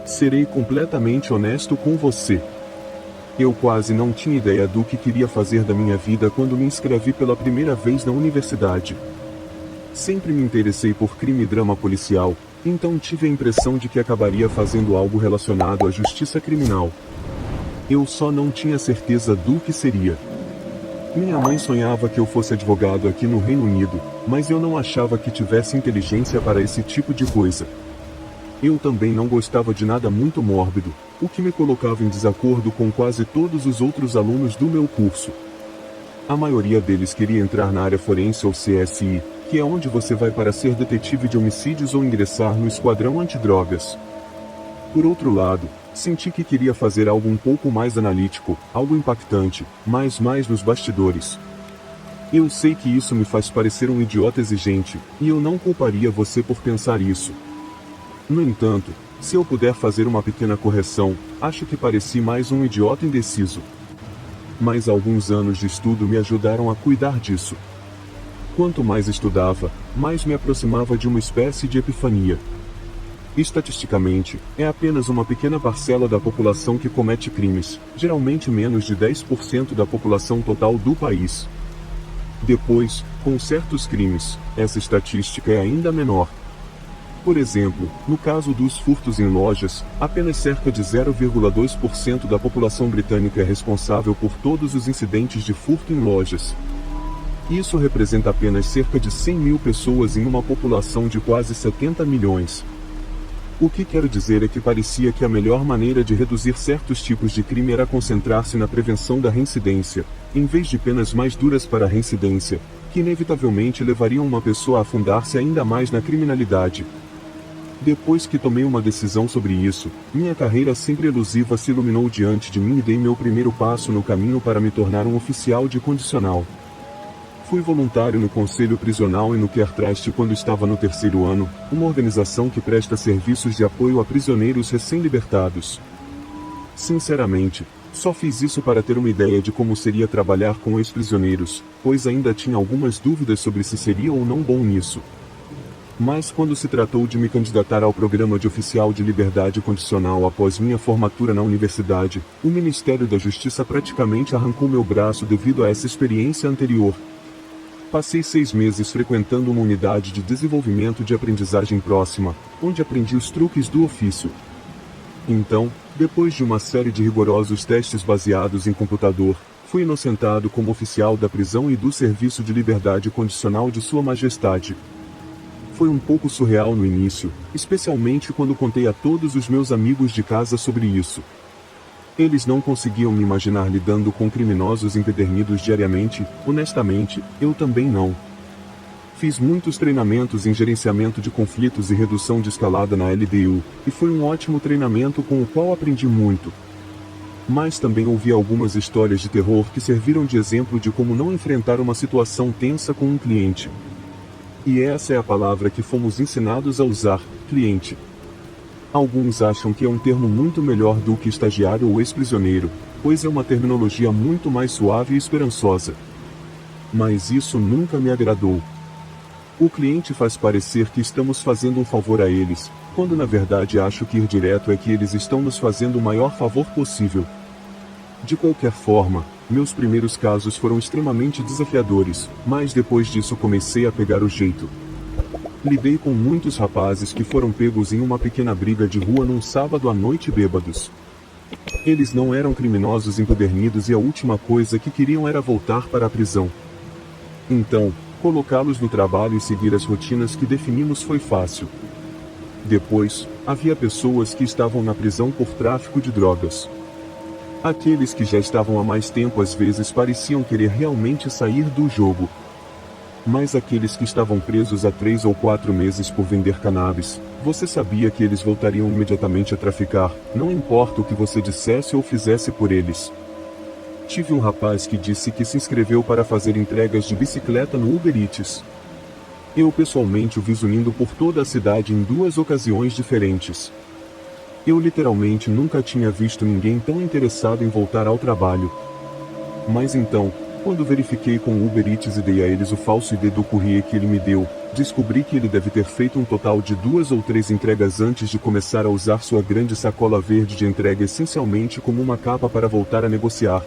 Serei completamente honesto com você. Eu quase não tinha ideia do que queria fazer da minha vida quando me inscrevi pela primeira vez na universidade. Sempre me interessei por crime e drama policial, então tive a impressão de que acabaria fazendo algo relacionado à justiça criminal. Eu só não tinha certeza do que seria. Minha mãe sonhava que eu fosse advogado aqui no Reino Unido, mas eu não achava que tivesse inteligência para esse tipo de coisa. Eu também não gostava de nada muito mórbido, o que me colocava em desacordo com quase todos os outros alunos do meu curso. A maioria deles queria entrar na área forense ou CSI, que é onde você vai para ser detetive de homicídios ou ingressar no esquadrão antidrogas. Por outro lado, senti que queria fazer algo um pouco mais analítico, algo impactante, mas mais nos bastidores. Eu sei que isso me faz parecer um idiota exigente, e eu não culparia você por pensar isso. No entanto, se eu puder fazer uma pequena correção, acho que pareci mais um idiota indeciso. Mas alguns anos de estudo me ajudaram a cuidar disso. Quanto mais estudava, mais me aproximava de uma espécie de epifania. Estatisticamente, é apenas uma pequena parcela da população que comete crimes, geralmente menos de 10% da população total do país. Depois, com certos crimes, essa estatística é ainda menor. Por exemplo, no caso dos furtos em lojas, apenas cerca de 0,2% da população britânica é responsável por todos os incidentes de furto em lojas. Isso representa apenas cerca de 100 mil pessoas em uma população de quase 70 milhões. O que quero dizer é que parecia que a melhor maneira de reduzir certos tipos de crime era concentrar-se na prevenção da reincidência, em vez de penas mais duras para a reincidência, que inevitavelmente levariam uma pessoa a afundar-se ainda mais na criminalidade. Depois que tomei uma decisão sobre isso, minha carreira sempre elusiva se iluminou diante de mim e dei meu primeiro passo no caminho para me tornar um oficial de condicional. Fui voluntário no Conselho Prisional e no Caretrust quando estava no terceiro ano, uma organização que presta serviços de apoio a prisioneiros recém-libertados. Sinceramente, só fiz isso para ter uma ideia de como seria trabalhar com ex-prisioneiros, pois ainda tinha algumas dúvidas sobre se seria ou não bom nisso. Mas quando se tratou de me candidatar ao programa de oficial de liberdade condicional após minha formatura na universidade, o Ministério da Justiça praticamente arrancou meu braço devido a essa experiência anterior. Passei 6 meses frequentando uma unidade de desenvolvimento de aprendizagem próxima, onde aprendi os truques do ofício. Então, depois de uma série de rigorosos testes baseados em computador, fui inocentado como oficial da prisão e do Serviço de Liberdade Condicional de Sua Majestade. Foi um pouco surreal no início, especialmente quando contei a todos os meus amigos de casa sobre isso. Eles não conseguiam me imaginar lidando com criminosos empedernidos diariamente, honestamente, eu também não. Fiz muitos treinamentos em gerenciamento de conflitos e redução de escalada na LDU, e foi um ótimo treinamento com o qual aprendi muito. Mas também ouvi algumas histórias de terror que serviram de exemplo de como não enfrentar uma situação tensa com um cliente. E essa é a palavra que fomos ensinados a usar, cliente. Alguns acham que é um termo muito melhor do que estagiário ou ex-prisioneiro, pois é uma terminologia muito mais suave e esperançosa. Mas isso nunca me agradou. O cliente faz parecer que estamos fazendo um favor a eles, quando na verdade acho que ir direto é que eles estão nos fazendo o maior favor possível. De qualquer forma, meus primeiros casos foram extremamente desafiadores, mas depois disso comecei a pegar o jeito. Lidei com muitos rapazes que foram pegos em uma pequena briga de rua num sábado à noite bêbados. Eles não eram criminosos empedernidos e a última coisa que queriam era voltar para a prisão. Então, colocá-los no trabalho e seguir as rotinas que definimos foi fácil. Depois, havia pessoas que estavam na prisão por tráfico de drogas. Aqueles que já estavam há mais tempo às vezes pareciam querer realmente sair do jogo. Mas aqueles que estavam presos há 3 ou 4 meses por vender cannabis, você sabia que eles voltariam imediatamente a traficar, não importa o que você dissesse ou fizesse por eles. Tive um rapaz que disse que se inscreveu para fazer entregas de bicicleta no Uber Eats. Eu pessoalmente o vi zunindo por toda a cidade em 2 ocasiões diferentes. Eu literalmente nunca tinha visto ninguém tão interessado em voltar ao trabalho. Mas então, quando verifiquei com o Uber Eats e dei a eles o falso ID do courier que ele me deu, descobri que ele deve ter feito um total de 2 ou 3 entregas antes de começar a usar sua grande sacola verde de entrega essencialmente como uma capa para voltar a negociar.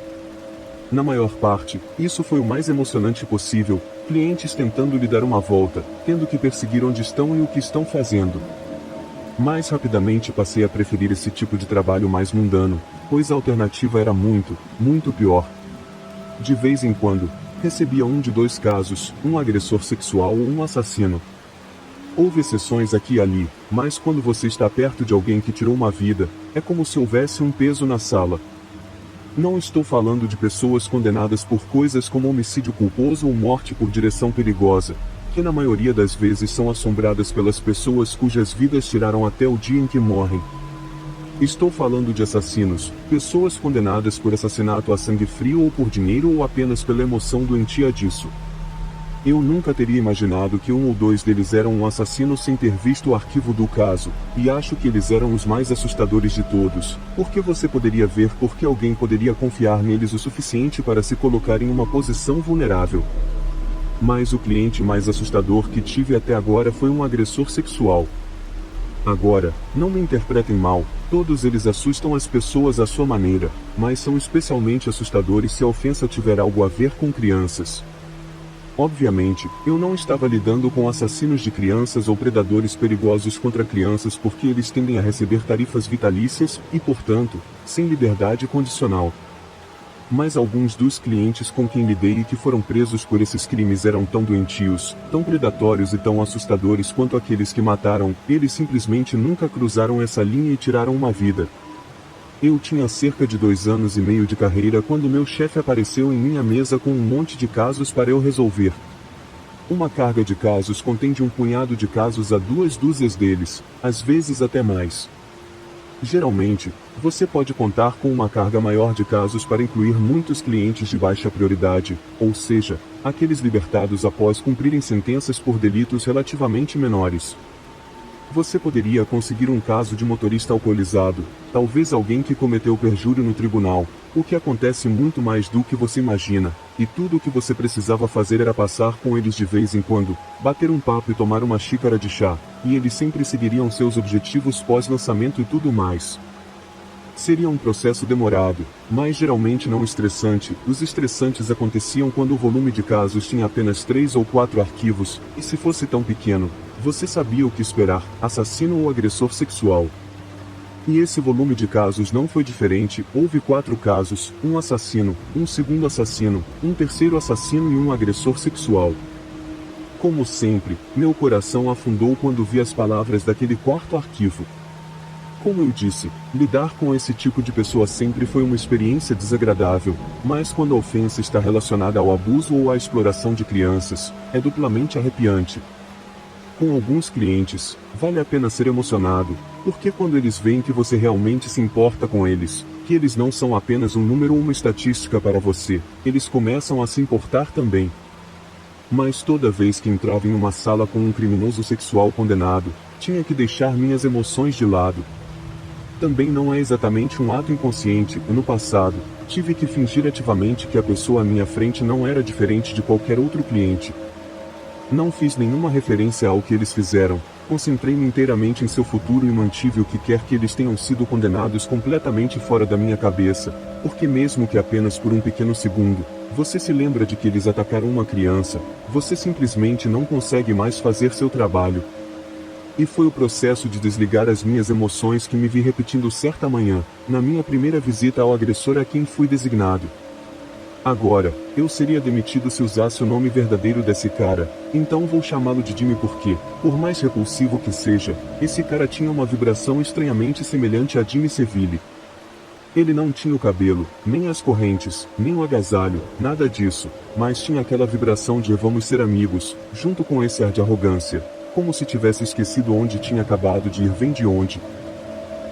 Na maior parte, isso foi o mais emocionante possível, clientes tentando lhe dar uma volta, tendo que perseguir onde estão e o que estão fazendo. Mais rapidamente passei a preferir esse tipo de trabalho mais mundano, pois a alternativa era muito, muito pior. De vez em quando, recebia um de 2 casos, um agressor sexual ou um assassino. Houve exceções aqui e ali, mas quando você está perto de alguém que tirou uma vida, é como se houvesse um peso na sala. Não estou falando de pessoas condenadas por coisas como homicídio culposo ou morte por direção perigosa, que na maioria das vezes são assombradas pelas pessoas cujas vidas tiraram até o dia em que morrem. Estou falando de assassinos, pessoas condenadas por assassinato a sangue frio ou por dinheiro ou apenas pela emoção doentia disso. Eu nunca teria imaginado que um ou 2 deles eram um assassino sem ter visto o arquivo do caso, e acho que eles eram os mais assustadores de todos, porque você poderia ver por que alguém poderia confiar neles o suficiente para se colocar em uma posição vulnerável. Mas o cliente mais assustador que tive até agora foi um agressor sexual. Agora, não me interpretem mal, todos eles assustam as pessoas à sua maneira, mas são especialmente assustadores se a ofensa tiver algo a ver com crianças. Obviamente, eu não estava lidando com assassinos de crianças ou predadores perigosos contra crianças porque eles tendem a receber tarifas vitalícias e, portanto, sem liberdade condicional. Mas alguns dos clientes com quem lidei e que foram presos por esses crimes eram tão doentios, tão predatórios e tão assustadores quanto aqueles que mataram, eles simplesmente nunca cruzaram essa linha e tiraram uma vida. Eu tinha cerca de 2 anos e meio de carreira quando meu chefe apareceu em minha mesa com um monte de casos para eu resolver. Uma carga de casos contém de um punhado de casos a 2 dúzias deles, às vezes até mais. Geralmente, você pode contar com uma carga maior de casos para incluir muitos clientes de baixa prioridade, ou seja, aqueles libertados após cumprirem sentenças por delitos relativamente menores. Você poderia conseguir um caso de motorista alcoolizado, talvez alguém que cometeu perjúrio no tribunal, o que acontece muito mais do que você imagina, e tudo o que você precisava fazer era passar com eles de vez em quando, bater um papo e tomar uma xícara de chá, e eles sempre seguiriam seus objetivos pós-lançamento e tudo mais. Seria um processo demorado, mas geralmente não estressante. Os estressantes aconteciam quando o volume de casos tinha apenas 3 ou 4 arquivos, e se fosse tão pequeno, você sabia o que esperar, assassino ou agressor sexual. E esse volume de casos não foi diferente, houve 4 casos, um assassino, um segundo assassino, um terceiro assassino e um agressor sexual. Como sempre, meu coração afundou quando vi as palavras daquele 4º arquivo. Como eu disse, lidar com esse tipo de pessoa sempre foi uma experiência desagradável, mas quando a ofensa está relacionada ao abuso ou à exploração de crianças, é duplamente arrepiante. Com alguns clientes, vale a pena ser emocionado, porque quando eles veem que você realmente se importa com eles, que eles não são apenas um número ou uma estatística para você, eles começam a se importar também. Mas toda vez que entrava em uma sala com um criminoso sexual condenado, tinha que deixar minhas emoções de lado. Também não é exatamente um ato inconsciente, e no passado, tive que fingir ativamente que a pessoa à minha frente não era diferente de qualquer outro cliente. Não fiz nenhuma referência ao que eles fizeram, concentrei-me inteiramente em seu futuro e mantive o que quer que eles tenham sido condenados completamente fora da minha cabeça, porque mesmo que apenas por um pequeno segundo, você se lembra de que eles atacaram uma criança, você simplesmente não consegue mais fazer seu trabalho. E foi o processo de desligar as minhas emoções que me vi repetindo certa manhã, na minha primeira visita ao agressor a quem fui designado. Agora, eu seria demitido se usasse o nome verdadeiro desse cara, então vou chamá-lo de Jimmy porque, por mais repulsivo que seja, esse cara tinha uma vibração estranhamente semelhante a Jimmy Seville. Ele não tinha o cabelo, nem as correntes, nem o agasalho, nada disso, mas tinha aquela vibração de vamos ser amigos, junto com esse ar de arrogância, como se tivesse esquecido onde tinha acabado de ir vem de onde.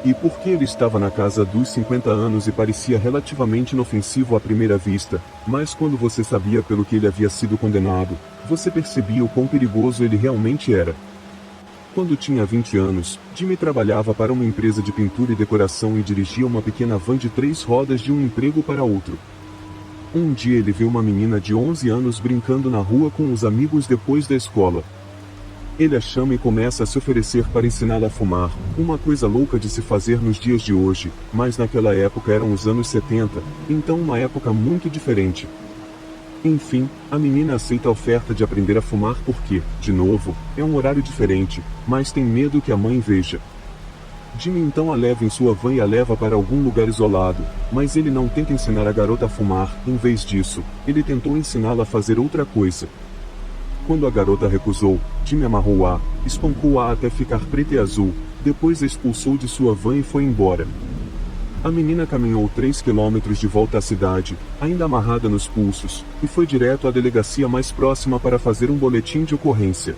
E porque ele estava na casa dos 50 anos e parecia relativamente inofensivo à primeira vista, mas quando você sabia pelo que ele havia sido condenado, você percebia o quão perigoso ele realmente era. Quando tinha 20 anos, Jimmy trabalhava para uma empresa de pintura e decoração e dirigia uma pequena van de 3 rodas de um emprego para outro. Um dia ele viu uma menina de 11 anos brincando na rua com os amigos depois da escola. Ele a chama e começa a se oferecer para ensiná-la a fumar, uma coisa louca de se fazer nos dias de hoje, mas naquela época eram os anos 70, então uma época muito diferente. Enfim, a menina aceita a oferta de aprender a fumar porque, de novo, é um horário diferente, mas tem medo que a mãe veja. Jimmy então a leva em sua van e a leva para algum lugar isolado, mas ele não tenta ensinar a garota a fumar, em vez disso, ele tentou ensiná-la a fazer outra coisa. Quando a garota recusou, Jimmy amarrou-a, espancou-a até ficar preta e azul, depois a expulsou de sua van e foi embora. A menina caminhou 3 quilômetros de volta à cidade, ainda amarrada nos pulsos, e foi direto à delegacia mais próxima para fazer um boletim de ocorrência.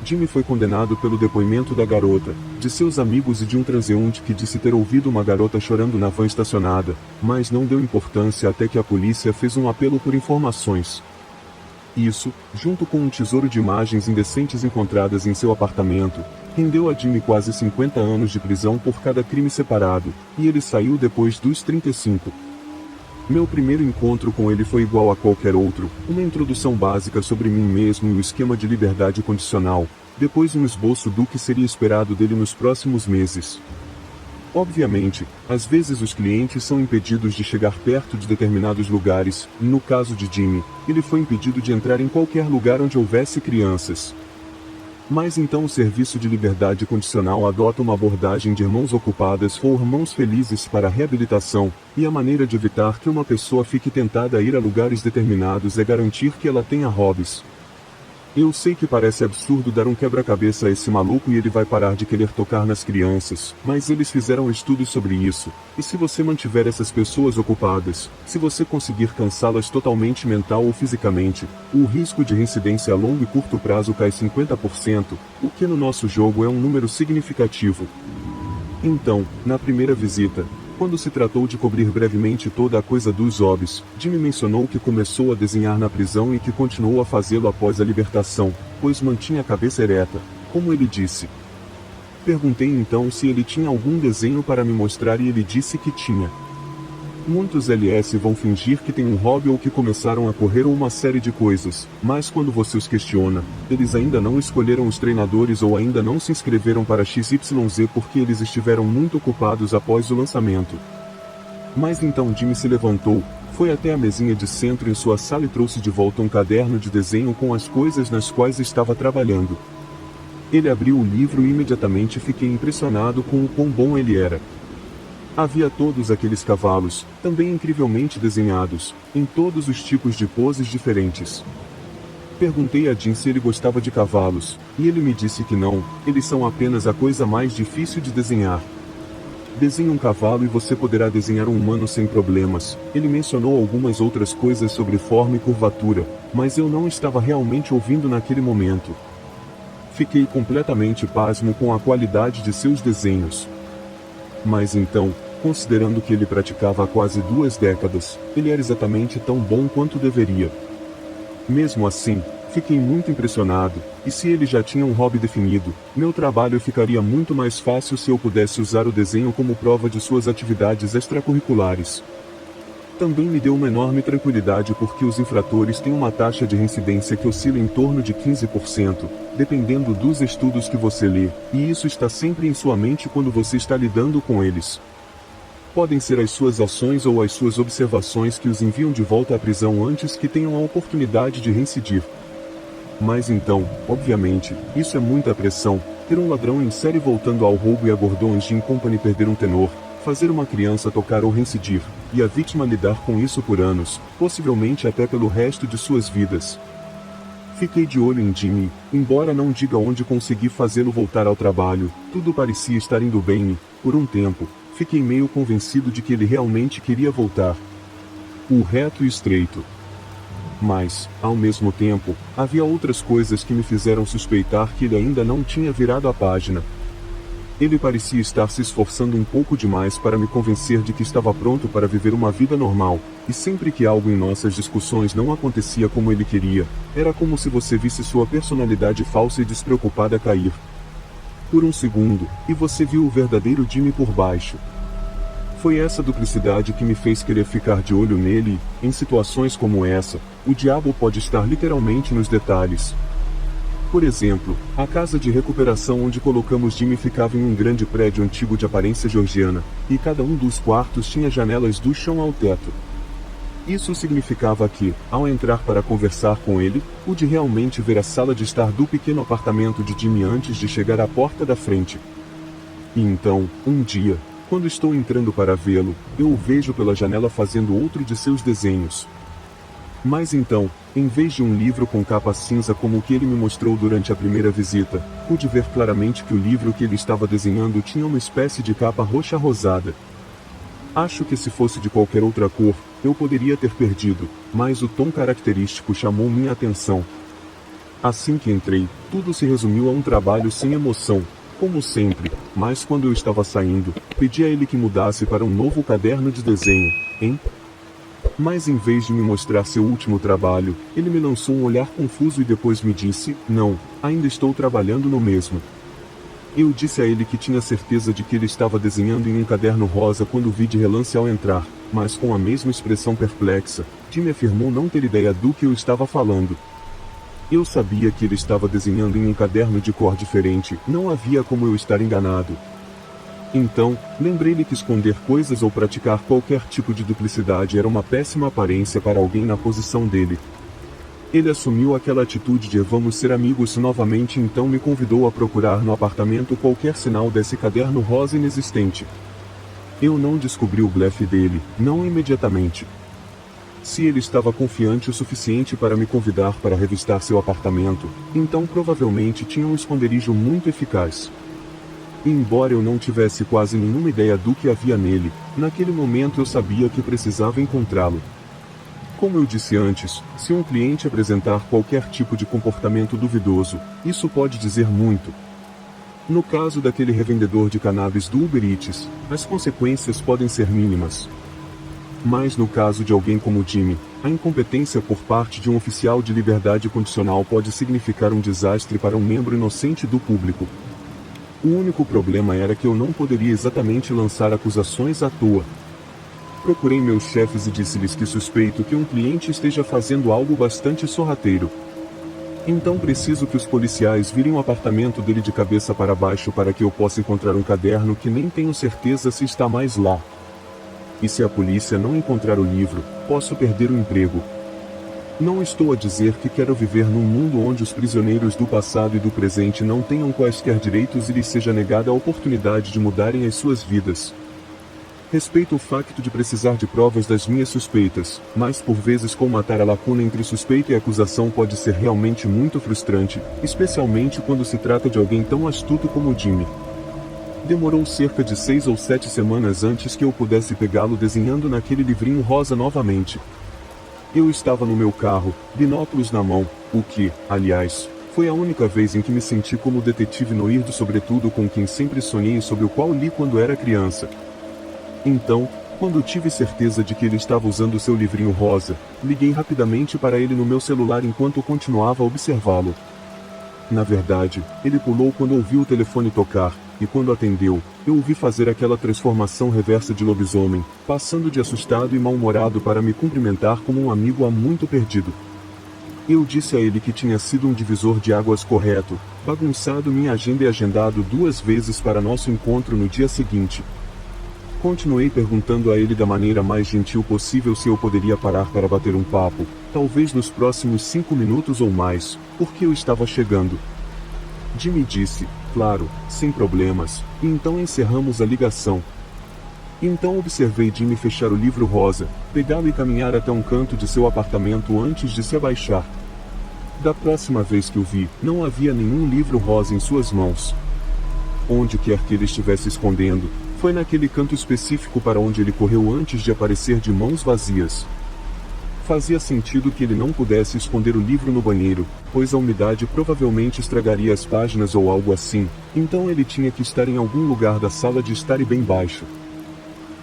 Jimmy foi condenado pelo depoimento da garota, de seus amigos e de um transeunte que disse ter ouvido uma garota chorando na van estacionada, mas não deu importância até que a polícia fez um apelo por informações. Isso, junto com um tesouro de imagens indecentes encontradas em seu apartamento, rendeu a Jimmy quase 50 anos de prisão por cada crime separado, e ele saiu depois dos 35. Meu primeiro encontro com ele foi igual a qualquer outro, uma introdução básica sobre mim mesmo e o esquema de liberdade condicional, depois um esboço do que seria esperado dele nos próximos meses. Obviamente, às vezes os clientes são impedidos de chegar perto de determinados lugares, e no caso de Jimmy, ele foi impedido de entrar em qualquer lugar onde houvesse crianças. Mas então o serviço de liberdade condicional adota uma abordagem de irmãos ocupadas ou irmãos felizes para a reabilitação, e a maneira de evitar que uma pessoa fique tentada a ir a lugares determinados é garantir que ela tenha hobbies. Eu sei que parece absurdo dar um quebra-cabeça a esse maluco e ele vai parar de querer tocar nas crianças, mas eles fizeram estudos sobre isso, e se você mantiver essas pessoas ocupadas, se você conseguir cansá-las totalmente mental ou fisicamente, o risco de reincidência a longo e curto prazo cai 50%, o que no nosso jogo é um número significativo. Então, na primeira visita, quando se tratou de cobrir brevemente toda a coisa dos hobbies, Jimmy mencionou que começou a desenhar na prisão e que continuou a fazê-lo após a libertação, pois mantinha a cabeça ereta, como ele disse. Perguntei então se ele tinha algum desenho para me mostrar e ele disse que tinha. Muitos LS vão fingir que têm um hobby ou que começaram a correr ou uma série de coisas, mas quando você os questiona, eles ainda não escolheram os treinadores ou ainda não se inscreveram para XYZ porque eles estiveram muito ocupados após o lançamento. Mas então Jimmy se levantou, foi até a mesinha de centro em sua sala e trouxe de volta um caderno de desenho com as coisas nas quais estava trabalhando. Ele abriu o livro e imediatamente fiquei impressionado com o quão bom ele era. Havia todos aqueles cavalos, também incrivelmente desenhados, em todos os tipos de poses diferentes. Perguntei a Jim se ele gostava de cavalos, e ele me disse que não, eles são apenas a coisa mais difícil de desenhar. Desenhe um cavalo e você poderá desenhar um humano sem problemas. Ele mencionou algumas outras coisas sobre forma e curvatura, mas eu não estava realmente ouvindo naquele momento. Fiquei completamente pasmo com a qualidade de seus desenhos. Mas então, considerando que ele praticava há quase 2 décadas, ele era exatamente tão bom quanto deveria. Mesmo assim, fiquei muito impressionado, e se ele já tinha um hobby definido, meu trabalho ficaria muito mais fácil se eu pudesse usar o desenho como prova de suas atividades extracurriculares. Também me deu uma enorme tranquilidade porque os infratores têm uma taxa de reincidência que oscila em torno de 15%, dependendo dos estudos que você lê, e isso está sempre em sua mente quando você está lidando com eles. Podem ser as suas ações ou as suas observações que os enviam de volta à prisão antes que tenham a oportunidade de reincidir. Mas então, obviamente, isso é muita pressão, ter um ladrão em série voltando ao roubo e a Gordon Gin Company perder um tenor, fazer uma criança tocar ou reincidir, e a vítima lidar com isso por anos, possivelmente até pelo resto de suas vidas. Fiquei de olho em Jimmy, embora não diga onde consegui fazê-lo voltar ao trabalho, tudo parecia estar indo bem e, por um tempo, fiquei meio convencido de que ele realmente queria voltar. O reto e estreito. Mas, ao mesmo tempo, havia outras coisas que me fizeram suspeitar que ele ainda não tinha virado a página. Ele parecia estar se esforçando um pouco demais para me convencer de que estava pronto para viver uma vida normal, e sempre que algo em nossas discussões não acontecia como ele queria, era como se você visse sua personalidade falsa e despreocupada cair. Por um segundo, e você viu o verdadeiro Jimmy por baixo. Foi essa duplicidade que me fez querer ficar de olho nele, e, em situações como essa, o diabo pode estar literalmente nos detalhes. Por exemplo, a casa de recuperação onde colocamos Jimmy ficava em um grande prédio antigo de aparência georgiana, e cada um dos quartos tinha janelas do chão ao teto. Isso significava que, ao entrar para conversar com ele, pude realmente ver a sala de estar do pequeno apartamento de Jimmy antes de chegar à porta da frente. E então, um dia, quando estou entrando para vê-lo, eu o vejo pela janela fazendo outro de seus desenhos. Mas então, em vez de um livro com capa cinza como o que ele me mostrou durante a primeira visita, pude ver claramente que o livro que ele estava desenhando tinha uma espécie de capa roxa rosada. Acho que se fosse de qualquer outra cor, eu poderia ter perdido, mas o tom característico chamou minha atenção. Assim que entrei, tudo se resumiu a um trabalho sem emoção, como sempre, mas quando eu estava saindo, pedi a ele que mudasse para um novo caderno de desenho, hein? Mas em vez de me mostrar seu último trabalho, ele me lançou um olhar confuso e depois me disse, não, ainda estou trabalhando no mesmo. Eu disse a ele que tinha certeza de que ele estava desenhando em um caderno rosa quando o vi de relance ao entrar, mas com a mesma expressão perplexa, Jimmy afirmou não ter ideia do que eu estava falando. Eu sabia que ele estava desenhando em um caderno de cor diferente, não havia como eu estar enganado. Então, lembrei-lhe que esconder coisas ou praticar qualquer tipo de duplicidade era uma péssima aparência para alguém na posição dele. Ele assumiu aquela atitude de vamos ser amigos novamente e então me convidou a procurar no apartamento qualquer sinal desse caderno rosa inexistente. Eu não descobri o blefe dele, não imediatamente. Se ele estava confiante o suficiente para me convidar para revistar seu apartamento, então provavelmente tinha um esconderijo muito eficaz. E embora eu não tivesse quase nenhuma ideia do que havia nele, naquele momento eu sabia que precisava encontrá-lo. Como eu disse antes, se um cliente apresentar qualquer tipo de comportamento duvidoso, isso pode dizer muito. No caso daquele revendedor de cannabis do Uber Eats, as consequências podem ser mínimas. Mas no caso de alguém como Jimmy, a incompetência por parte de um oficial de liberdade condicional pode significar um desastre para um membro inocente do público. O único problema era que eu não poderia exatamente lançar acusações à toa. Procurei meus chefes e disse-lhes que suspeito que um cliente esteja fazendo algo bastante sorrateiro. Então preciso que os policiais virem o apartamento dele de cabeça para baixo para que eu possa encontrar um caderno que nem tenho certeza se está mais lá. E se a polícia não encontrar o livro, posso perder o emprego. Não estou a dizer que quero viver num mundo onde os prisioneiros do passado e do presente não tenham quaisquer direitos e lhes seja negada a oportunidade de mudarem as suas vidas. Respeito o facto de precisar de provas das minhas suspeitas, mas por vezes colmatar a lacuna entre suspeita e acusação pode ser realmente muito frustrante, especialmente quando se trata de alguém tão astuto como Jimmy. Demorou cerca de 6 ou 7 semanas antes que eu pudesse pegá-lo desenhando naquele livrinho rosa novamente. Eu estava no meu carro, binóculos na mão, o que, aliás, foi a única vez em que me senti como o detetive Noir do Sobretudo com quem sempre sonhei e sobre o qual li quando era criança. Então, quando tive certeza de que ele estava usando seu livrinho rosa, liguei rapidamente para ele no meu celular enquanto continuava a observá-lo. Na verdade, ele pulou quando ouviu o telefone tocar, e quando atendeu, eu o vi fazer aquela transformação reversa de lobisomem, passando de assustado e mal-humorado para me cumprimentar como um amigo há muito perdido. Eu disse a ele que tinha sido um divisor de águas correto, bagunçado minha agenda e agendado 2 vezes para nosso encontro no dia seguinte. Continuei perguntando a ele da maneira mais gentil possível se eu poderia parar para bater um papo, talvez nos próximos 5 minutos ou mais, porque eu estava chegando. Jimmy disse, claro, sem problemas, e então encerramos a ligação. Então observei Jimmy fechar o livro rosa, pegá-lo e caminhar até um canto de seu apartamento antes de se abaixar. Da próxima vez que o vi, não havia nenhum livro rosa em suas mãos. Onde quer que ele estivesse escondendo, foi naquele canto específico para onde ele correu antes de aparecer de mãos vazias. Fazia sentido que ele não pudesse esconder o livro no banheiro, pois a umidade provavelmente estragaria as páginas ou algo assim, então ele tinha que estar em algum lugar da sala de estar e bem baixo.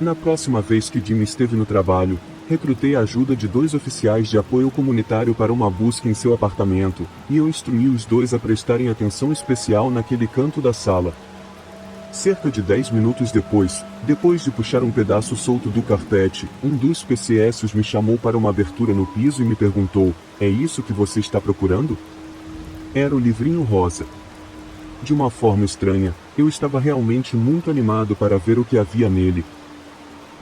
Na próxima vez que Jimmy esteve no trabalho, recrutei a ajuda de 2 oficiais de apoio comunitário para uma busca em seu apartamento, e eu instruí os 2 a prestarem atenção especial naquele canto da sala. Cerca de 10 minutos depois de puxar um pedaço solto do carpete, um dos PCSs me chamou para uma abertura no piso e me perguntou, é isso que você está procurando? Era o livrinho rosa. De uma forma estranha, eu estava realmente muito animado para ver o que havia nele.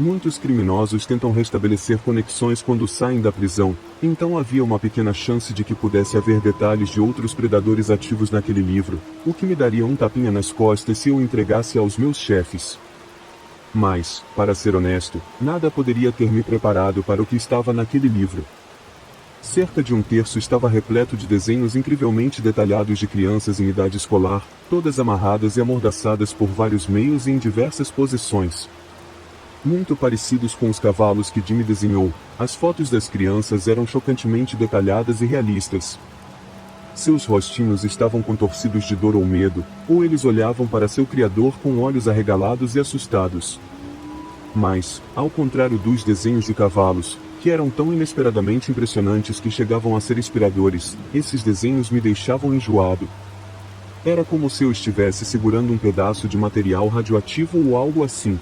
Muitos criminosos tentam restabelecer conexões quando saem da prisão, então havia uma pequena chance de que pudesse haver detalhes de outros predadores ativos naquele livro, o que me daria um tapinha nas costas se eu entregasse aos meus chefes. Mas, para ser honesto, nada poderia ter me preparado para o que estava naquele livro. Cerca de um terço estava repleto de desenhos incrivelmente detalhados de crianças em idade escolar, todas amarradas e amordaçadas por vários meios e em diversas posições. Muito parecidos com os cavalos que Jimmy desenhou, as fotos das crianças eram chocantemente detalhadas e realistas. Seus rostinhos estavam contorcidos de dor ou medo, ou eles olhavam para seu criador com olhos arregalados e assustados. Mas, ao contrário dos desenhos de cavalos, que eram tão inesperadamente impressionantes que chegavam a ser inspiradores, esses desenhos me deixavam enjoado. Era como se eu estivesse segurando um pedaço de material radioativo ou algo assim.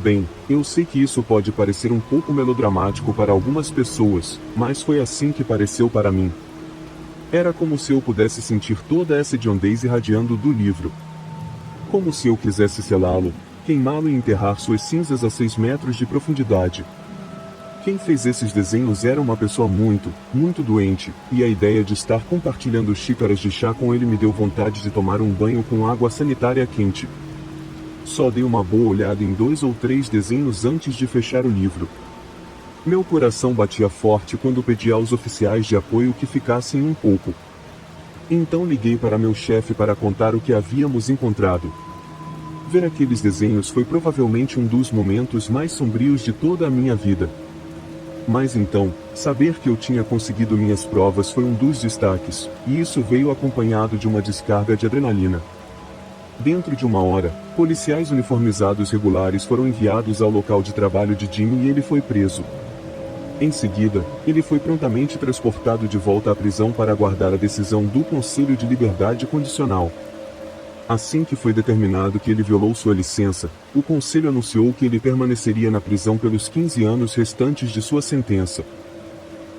Bem, eu sei que isso pode parecer um pouco melodramático para algumas pessoas, mas foi assim que pareceu para mim. Era como se eu pudesse sentir toda essa hediondez irradiando do livro. Como se eu quisesse selá-lo, queimá-lo e enterrar suas cinzas a 6 metros de profundidade. Quem fez esses desenhos era uma pessoa muito, muito doente, e a ideia de estar compartilhando xícaras de chá com ele me deu vontade de tomar um banho com água sanitária quente. Só dei uma boa olhada em 2 ou 3 desenhos antes de fechar o livro. Meu coração batia forte quando pedi aos oficiais de apoio que ficassem um pouco. Então liguei para meu chefe para contar o que havíamos encontrado. Ver aqueles desenhos foi provavelmente um dos momentos mais sombrios de toda a minha vida. Mas então, saber que eu tinha conseguido minhas provas foi um dos destaques, e isso veio acompanhado de uma descarga de adrenalina. Dentro de 1 hora, policiais uniformizados regulares foram enviados ao local de trabalho de Jimmy e ele foi preso. Em seguida, ele foi prontamente transportado de volta à prisão para aguardar a decisão do Conselho de Liberdade Condicional. Assim que foi determinado que ele violou sua licença, o Conselho anunciou que ele permaneceria na prisão pelos 15 anos restantes de sua sentença.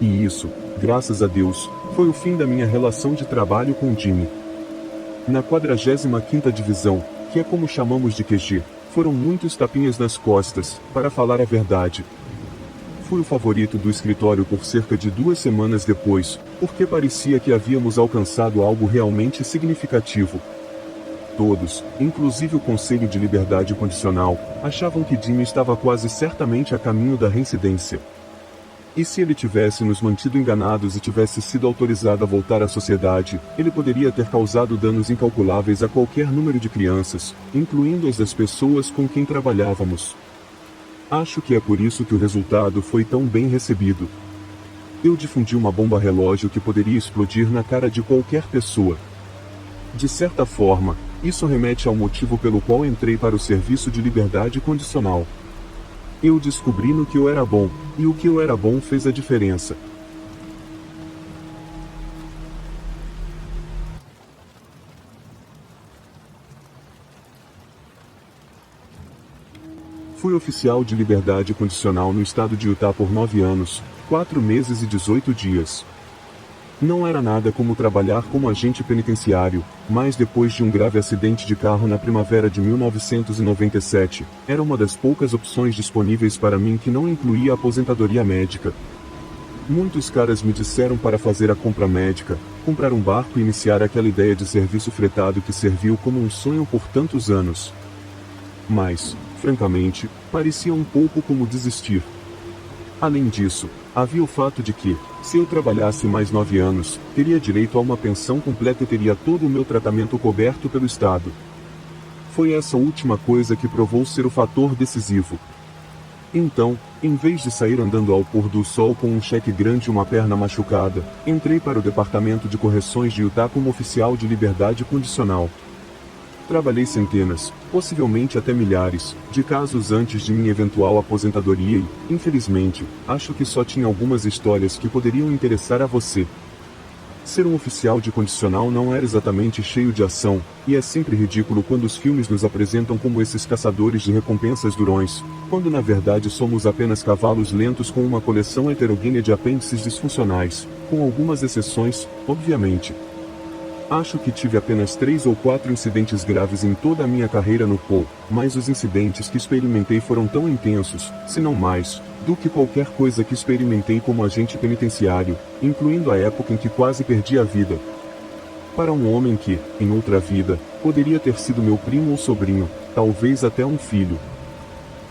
E isso, graças a Deus, foi o fim da minha relação de trabalho com Jimmy. Na 45ª Divisão, que é como chamamos de QG, foram muitos tapinhas nas costas, para falar a verdade. Fui o favorito do escritório por cerca de 2 semanas depois, porque parecia que havíamos alcançado algo realmente significativo. Todos, inclusive o Conselho de Liberdade Condicional, achavam que Jimmy estava quase certamente a caminho da reincidência. E se ele tivesse nos mantido enganados e tivesse sido autorizado a voltar à sociedade, ele poderia ter causado danos incalculáveis a qualquer número de crianças, incluindo as das pessoas com quem trabalhávamos. Acho que é por isso que o resultado foi tão bem recebido. Eu difundi uma bomba relógio que poderia explodir na cara de qualquer pessoa. De certa forma, isso remete ao motivo pelo qual entrei para o serviço de liberdade condicional. Eu descobri no que eu era bom, e o que eu era bom fez a diferença. Fui oficial de liberdade condicional no estado de Utah por 9 anos, 4 meses e 18 dias. Não era nada como trabalhar como agente penitenciário, mas depois de um grave acidente de carro na primavera de 1997, era uma das poucas opções disponíveis para mim que não incluía a aposentadoria médica. Muitos caras me disseram para fazer a compra médica, comprar um barco e iniciar aquela ideia de serviço fretado que serviu como um sonho por tantos anos. Mas, francamente, parecia um pouco como desistir. Além disso, havia o fato de que, se eu trabalhasse mais 9 anos, teria direito a uma pensão completa e teria todo o meu tratamento coberto pelo Estado. Foi essa última coisa que provou ser o fator decisivo. Então, em vez de sair andando ao pôr do sol com um cheque grande e uma perna machucada, entrei para o Departamento de Correções de Utah como oficial de liberdade condicional. Trabalhei centenas, possivelmente até milhares, de casos antes de minha eventual aposentadoria e, infelizmente, acho que só tinha algumas histórias que poderiam interessar a você. Ser um oficial de condicional não era exatamente cheio de ação, e é sempre ridículo quando os filmes nos apresentam como esses caçadores de recompensas durões, quando na verdade somos apenas cavalos lentos com uma coleção heterogênea de apêndices disfuncionais, com algumas exceções, obviamente. Acho que tive apenas 3 ou 4 incidentes graves em toda a minha carreira no Paul, mas os incidentes que experimentei foram tão intensos, se não mais, do que qualquer coisa que experimentei como agente penitenciário, incluindo a época em que quase perdi a vida. Para um homem que, em outra vida, poderia ter sido meu primo ou sobrinho, talvez até um filho.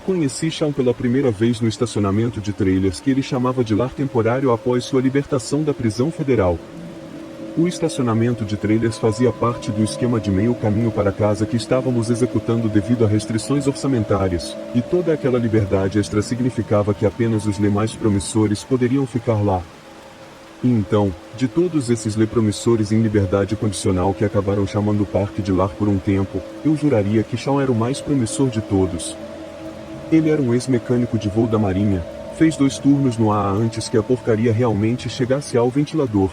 Conheci Sean pela primeira vez no estacionamento de trailers que ele chamava de lar temporário após sua libertação da prisão federal. O estacionamento de trailers fazia parte do esquema de meio caminho para casa que estávamos executando devido a restrições orçamentárias, e toda aquela liberdade extra significava que apenas os mais promissores poderiam ficar lá. E então, de todos esses promissores em liberdade condicional que acabaram chamando o parque de lar por um tempo, eu juraria que Sean era o mais promissor de todos. Ele era um ex-mecânico de voo da Marinha, fez 2 turnos no AA antes que a porcaria realmente chegasse ao ventilador.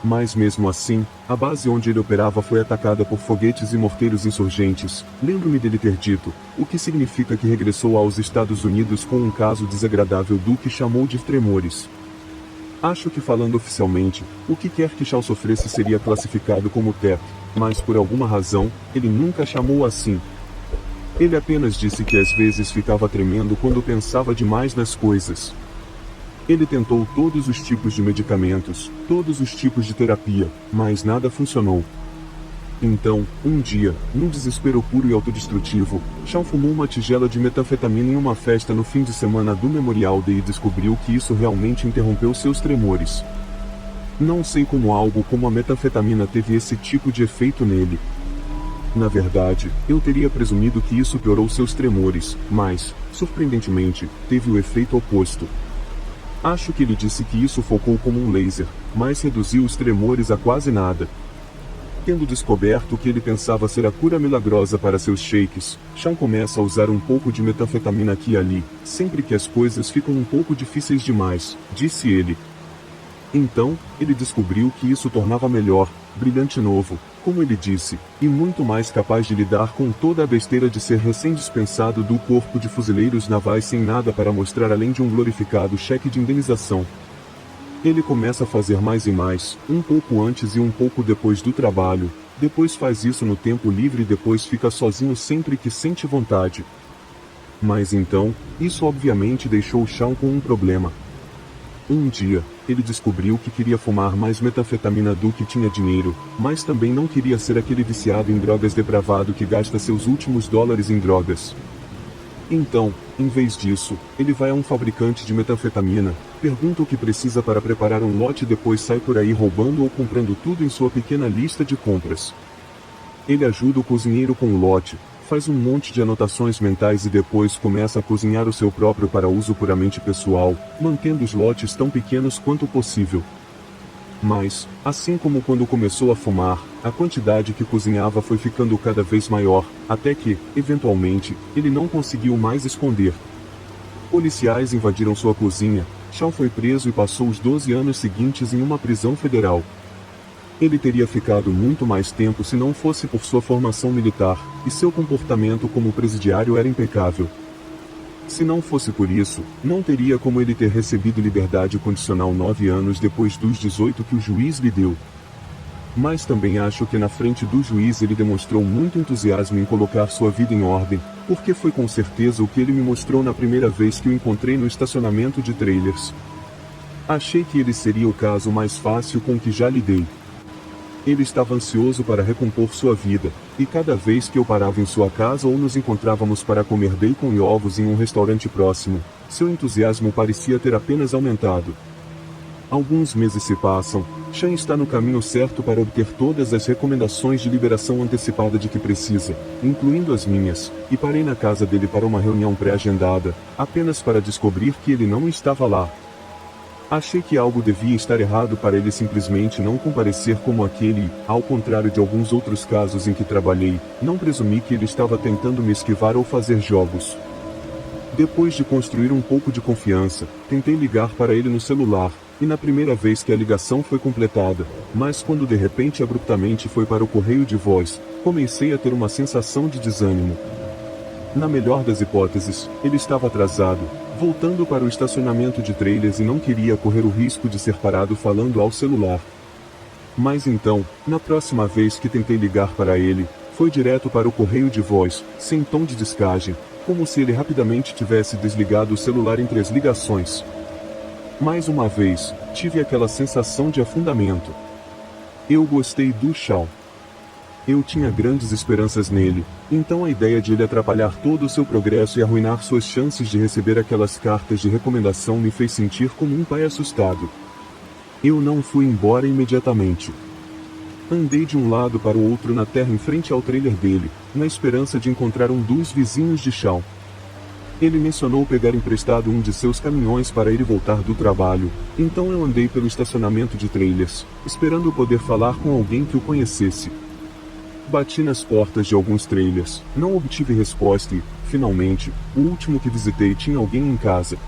Mas mesmo assim, a base onde ele operava foi atacada por foguetes e morteiros insurgentes, lembro-me dele ter dito, o que significa que regressou aos Estados Unidos com um caso desagradável do que chamou de tremores. Acho que falando oficialmente, o que quer que Sean sofresse seria classificado como TEP, mas por alguma razão, ele nunca chamou assim. Ele apenas disse que às vezes ficava tremendo quando pensava demais nas coisas. Ele tentou todos os tipos de medicamentos, todos os tipos de terapia, mas nada funcionou. Então, um dia, num desespero puro e autodestrutivo, Sean fumou uma tigela de metanfetamina em uma festa no fim de semana do Memorial Day e descobriu que isso realmente interrompeu seus tremores. Não sei como algo como a metanfetamina teve esse tipo de efeito nele. Na verdade, eu teria presumido que isso piorou seus tremores, mas, surpreendentemente, teve o efeito oposto. Acho que ele disse que isso focou como um laser, mas reduziu os tremores a quase nada. Tendo descoberto o que ele pensava ser a cura milagrosa para seus shakes, Sean começa a usar um pouco de metanfetamina aqui e ali, sempre que as coisas ficam um pouco difíceis demais, disse ele. Então, ele descobriu que isso tornava melhor, brilhante novo, como ele disse, e muito mais capaz de lidar com toda a besteira de ser recém-dispensado do corpo de fuzileiros navais sem nada para mostrar além de um glorificado cheque de indenização. Ele começa a fazer mais e mais, um pouco antes e um pouco depois do trabalho, depois faz isso no tempo livre e depois fica sozinho sempre que sente vontade. Mas então, isso obviamente deixou Sean com um problema. Um dia, ele descobriu que queria fumar mais metanfetamina do que tinha dinheiro, mas também não queria ser aquele viciado em drogas depravado que gasta seus últimos dólares em drogas. Então, em vez disso, ele vai a um fabricante de metanfetamina, pergunta o que precisa para preparar um lote e depois sai por aí roubando ou comprando tudo em sua pequena lista de compras. Ele ajuda o cozinheiro com o lote, faz um monte de anotações mentais e depois começa a cozinhar o seu próprio para uso puramente pessoal, mantendo os lotes tão pequenos quanto possível. Mas, assim como quando começou a fumar, a quantidade que cozinhava foi ficando cada vez maior, até que, eventualmente, ele não conseguiu mais esconder. Policiais invadiram sua cozinha, Sean foi preso e passou os 12 anos seguintes em uma prisão federal. Ele teria ficado muito mais tempo se não fosse por sua formação militar, e seu comportamento como presidiário era impecável. Se não fosse por isso, não teria como ele ter recebido liberdade condicional 9 anos depois dos 18 que o juiz lhe deu. Mas também acho que na frente do juiz ele demonstrou muito entusiasmo em colocar sua vida em ordem, porque foi com certeza o que ele me mostrou na primeira vez que o encontrei no estacionamento de trailers. Achei que ele seria o caso mais fácil com que já lidei. Ele estava ansioso para recompor sua vida, e cada vez que eu parava em sua casa ou nos encontrávamos para comer bacon e ovos em um restaurante próximo, seu entusiasmo parecia ter apenas aumentado. Alguns meses se passam, Sean está no caminho certo para obter todas as recomendações de liberação antecipada de que precisa, incluindo as minhas, e parei na casa dele para uma reunião pré-agendada, apenas para descobrir que ele não estava lá. Achei que algo devia estar errado para ele simplesmente não comparecer como aquele, ao contrário de alguns outros casos em que trabalhei, não presumi que ele estava tentando me esquivar ou fazer jogos. Depois de construir um pouco de confiança, tentei ligar para ele no celular, e na primeira vez que a ligação foi completada, mas quando de repente abruptamente foi para o correio de voz, comecei a ter uma sensação de desânimo. Na melhor das hipóteses, ele estava atrasado, voltando para o estacionamento de trailers e não queria correr o risco de ser parado falando ao celular. Mas então, na próxima vez que tentei ligar para ele, foi direto para o correio de voz, sem tom de descagem, como se ele rapidamente tivesse desligado o celular entre as ligações. Mais uma vez, tive aquela sensação de afundamento. Eu gostei do Shawn. Eu tinha grandes esperanças nele, então a ideia de ele atrapalhar todo o seu progresso e arruinar suas chances de receber aquelas cartas de recomendação me fez sentir como um pai assustado. Eu não fui embora imediatamente. Andei de um lado para o outro na terra em frente ao trailer dele, na esperança de encontrar um dos vizinhos de Shawn. Ele mencionou pegar emprestado um de seus caminhões para ir e voltar do trabalho, então eu andei pelo estacionamento de trailers, esperando poder falar com alguém que o conhecesse. Bati nas portas de alguns trailers, não obtive resposta e, finalmente, o último que visitei tinha alguém em casa.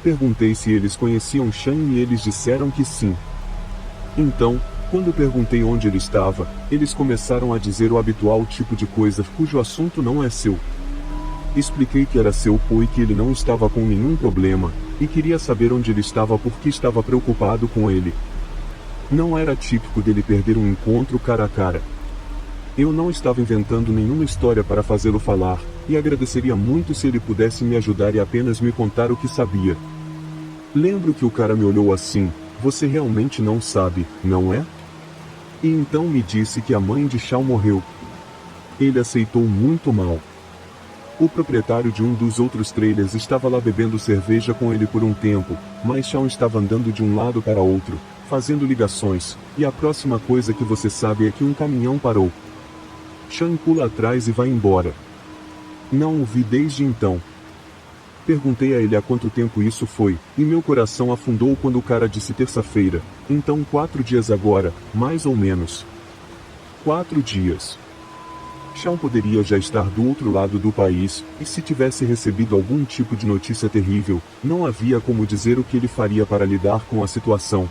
Perguntei se eles conheciam Shawn e eles disseram que sim. Então, quando perguntei onde ele estava, eles começaram a dizer o habitual tipo de coisa cujo assunto não é seu. Expliquei que era seu e que ele não estava com nenhum problema, e queria saber onde ele estava porque estava preocupado com ele. Não era típico dele perder um encontro cara a cara. Eu não estava inventando nenhuma história para fazê-lo falar, e agradeceria muito se ele pudesse me ajudar e apenas me contar o que sabia. Lembro que o cara me olhou assim: "Você realmente não sabe, não é?" E então me disse que a mãe de Shawn morreu. Ele aceitou muito mal. O proprietário de um dos outros trailers estava lá bebendo cerveja com ele por um tempo, mas Shawn estava andando de um lado para outro, fazendo ligações, e a próxima coisa que você sabe é que um caminhão parou. Shawn pula atrás e vai embora. Não o vi desde então. Perguntei a ele há quanto tempo isso foi, e meu coração afundou quando o cara disse terça-feira, então 4 dias agora, mais ou menos. 4 dias. Shawn poderia já estar do outro lado do país, e se tivesse recebido algum tipo de notícia terrível, não havia como dizer o que ele faria para lidar com a situação.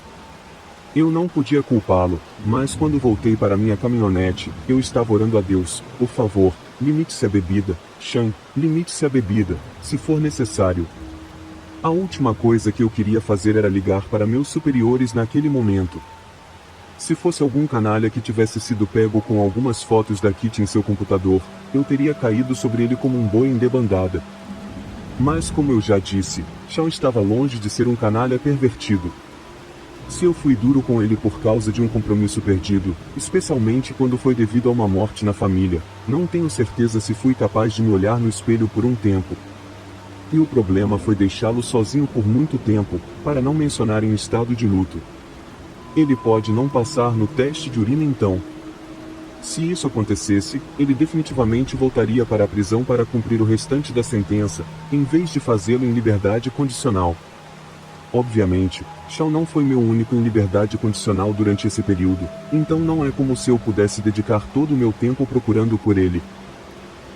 Eu não podia culpá-lo, mas quando voltei para minha caminhonete, eu estava orando a Deus: "Por favor, limite-se a bebida, Shawn, limite-se a bebida, se for necessário." A última coisa que eu queria fazer era ligar para meus superiores naquele momento. Se fosse algum canalha que tivesse sido pego com algumas fotos da Kitty em seu computador, eu teria caído sobre ele como um boi em debandada. Mas como eu já disse, Shawn estava longe de ser um canalha pervertido. Se eu fui duro com ele por causa de um compromisso perdido, especialmente quando foi devido a uma morte na família, não tenho certeza se fui capaz de me olhar no espelho por um tempo. E o problema foi deixá-lo sozinho por muito tempo, para não mencionar em estado de luto. Ele pode não passar no teste de urina então. Se isso acontecesse, ele definitivamente voltaria para a prisão para cumprir o restante da sentença, em vez de fazê-lo em liberdade condicional. Obviamente, Shawn não foi meu único em liberdade condicional durante esse período, então não é como se eu pudesse dedicar todo o meu tempo procurando por ele.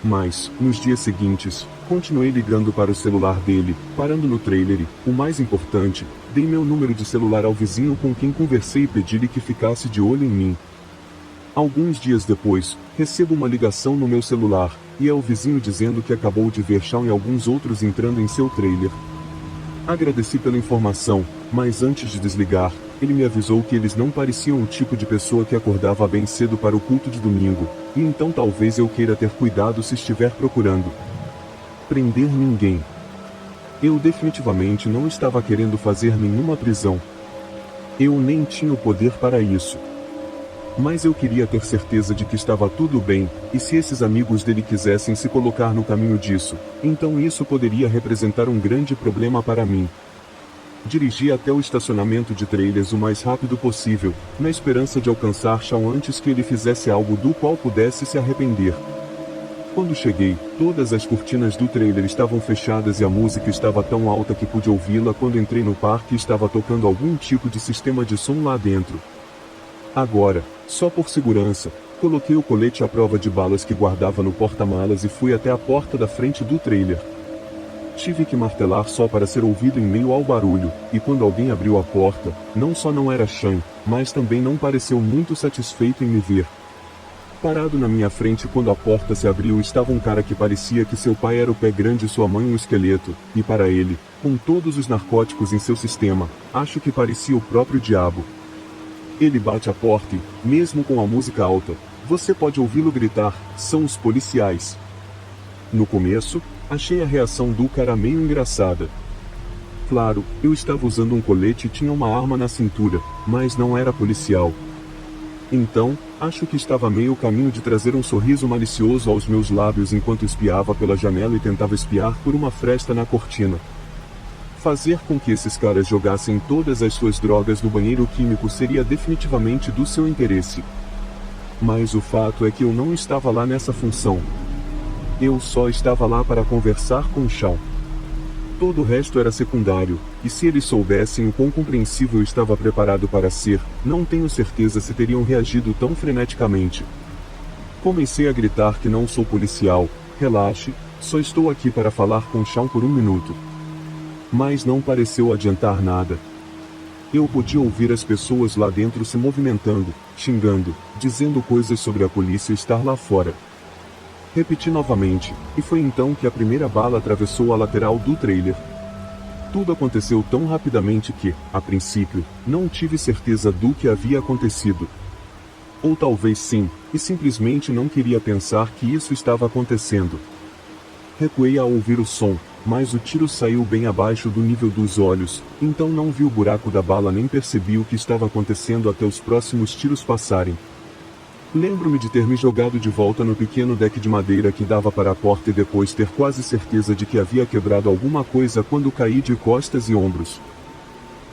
Mas, nos dias seguintes, continuei ligando para o celular dele, parando no trailer e, o mais importante, dei meu número de celular ao vizinho com quem conversei e pedi-lhe que ficasse de olho em mim. Alguns dias depois, recebo uma ligação no meu celular, e é o vizinho dizendo que acabou de ver Shawn e alguns outros entrando em seu trailer. Agradeci pela informação, mas antes de desligar, ele me avisou que eles não pareciam o tipo de pessoa que acordava bem cedo para o culto de domingo, e então talvez eu queira ter cuidado se estiver procurando prender ninguém. Eu definitivamente não estava querendo fazer nenhuma prisão. Eu nem tinha o poder para isso. Mas eu queria ter certeza de que estava tudo bem, e se esses amigos dele quisessem se colocar no caminho disso, então isso poderia representar um grande problema para mim. Dirigi até o estacionamento de trailers o mais rápido possível, na esperança de alcançar Shawn antes que ele fizesse algo do qual pudesse se arrepender. Quando cheguei, todas as cortinas do trailer estavam fechadas e a música estava tão alta que pude ouvi-la quando entrei no parque e estava tocando algum tipo de sistema de som lá dentro. Agora, só por segurança, coloquei o colete à prova de balas que guardava no porta-malas e fui até a porta da frente do trailer. Tive que martelar só para ser ouvido em meio ao barulho, e quando alguém abriu a porta, não só não era Shawn, mas também não pareceu muito satisfeito em me ver. Parado na minha frente quando a porta se abriu estava um cara que parecia que seu pai era o pé grande e sua mãe um esqueleto, e para ele, com todos os narcóticos em seu sistema, acho que parecia o próprio diabo. Ele bate a porta e, mesmo com a música alta, você pode ouvi-lo gritar: "São os policiais." No começo, achei a reação do cara meio engraçada. Claro, eu estava usando um colete e tinha uma arma na cintura, mas não era policial. Então, acho que estava meio caminho de trazer um sorriso malicioso aos meus lábios enquanto espiava pela janela e tentava espiar por uma fresta na cortina. Fazer com que esses caras jogassem todas as suas drogas no banheiro químico seria definitivamente do seu interesse. Mas o fato é que eu não estava lá nessa função. Eu só estava lá para conversar com Shawn. Todo o resto era secundário, e se eles soubessem o quão compreensível eu estava preparado para ser, não tenho certeza se teriam reagido tão freneticamente. Comecei a gritar que não sou policial, relaxe, só estou aqui para falar com Shawn por 1 minuto. Mas não pareceu adiantar nada. Eu podia ouvir as pessoas lá dentro se movimentando, xingando, dizendo coisas sobre a polícia estar lá fora. Repeti novamente, e foi então que a primeira bala atravessou a lateral do trailer. Tudo aconteceu tão rapidamente que, a princípio, não tive certeza do que havia acontecido. Ou talvez sim, e simplesmente não queria pensar que isso estava acontecendo. Recuei ao ouvir o som, mas o tiro saiu bem abaixo do nível dos olhos, então não vi o buraco da bala nem percebi o que estava acontecendo até os próximos tiros passarem. Lembro-me de ter me jogado de volta no pequeno deck de madeira que dava para a porta e depois ter quase certeza de que havia quebrado alguma coisa quando caí de costas e ombros.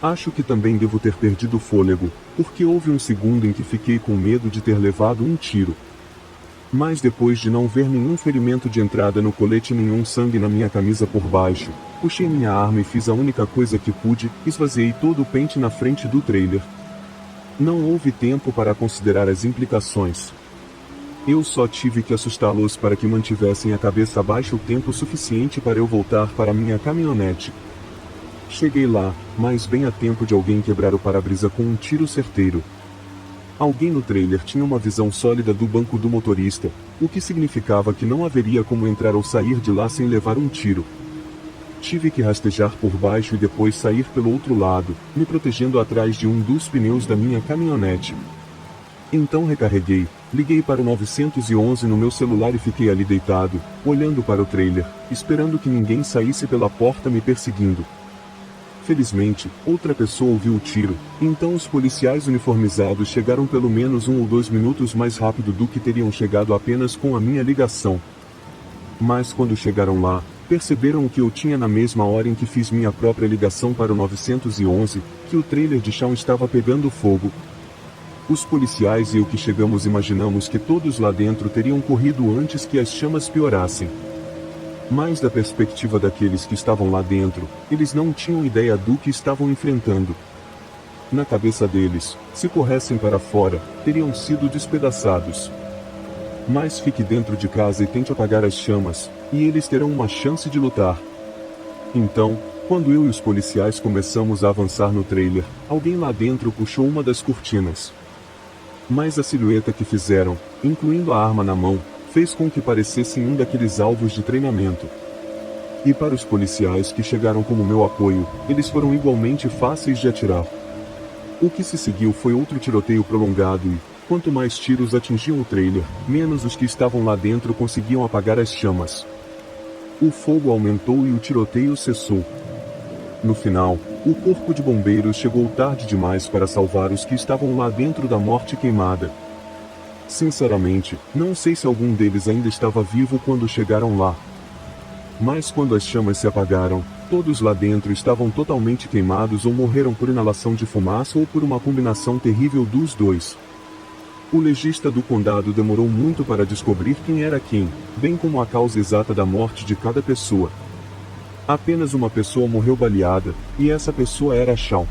Acho que também devo ter perdido o fôlego, porque houve um segundo em que fiquei com medo de ter levado um tiro. Mas depois de não ver nenhum ferimento de entrada no colete e nenhum sangue na minha camisa por baixo, puxei minha arma e fiz a única coisa que pude: esvaziei todo o pente na frente do trailer. Não houve tempo para considerar as implicações. Eu só tive que assustá-los para que mantivessem a cabeça baixa o tempo suficiente para eu voltar para minha caminhonete. Cheguei lá, mas bem a tempo de alguém quebrar o para-brisa com um tiro certeiro. Alguém no trailer tinha uma visão sólida do banco do motorista, o que significava que não haveria como entrar ou sair de lá sem levar um tiro. Tive que rastejar por baixo e depois sair pelo outro lado, me protegendo atrás de um dos pneus da minha caminhonete. Então recarreguei, liguei para o 911 no meu celular e fiquei ali deitado, olhando para o trailer, esperando que ninguém saísse pela porta me perseguindo. Felizmente, outra pessoa ouviu o tiro, então os policiais uniformizados chegaram pelo menos 1 ou 2 minutos mais rápido do que teriam chegado apenas com a minha ligação. Mas quando chegaram lá, perceberam o que eu tinha na mesma hora em que fiz minha própria ligação para o 911, que o trailer de Shawn estava pegando fogo. Os policiais e eu que chegamos imaginamos que todos lá dentro teriam corrido antes que as chamas piorassem. Mas da perspectiva daqueles que estavam lá dentro, eles não tinham ideia do que estavam enfrentando. Na cabeça deles, se corressem para fora, teriam sido despedaçados. Mas fique dentro de casa e tente apagar as chamas, e eles terão uma chance de lutar. Então, quando eu e os policiais começamos a avançar no trailer, alguém lá dentro puxou uma das cortinas. Mas a silhueta que fizeram, incluindo a arma na mão, fez com que parecessem um daqueles alvos de treinamento. E para os policiais que chegaram como meu apoio, eles foram igualmente fáceis de atirar. O que se seguiu foi outro tiroteio prolongado e, quanto mais tiros atingiam o trailer, menos os que estavam lá dentro conseguiam apagar as chamas. O fogo aumentou e o tiroteio cessou. No final, o corpo de bombeiros chegou tarde demais para salvar os que estavam lá dentro da morte queimada. Sinceramente, não sei se algum deles ainda estava vivo quando chegaram lá. Mas quando as chamas se apagaram, todos lá dentro estavam totalmente queimados ou morreram por inalação de fumaça ou por uma combinação terrível dos dois. O legista do condado demorou muito para descobrir quem era quem, bem como a causa exata da morte de cada pessoa. Apenas uma pessoa morreu baleada, e essa pessoa era Shawn.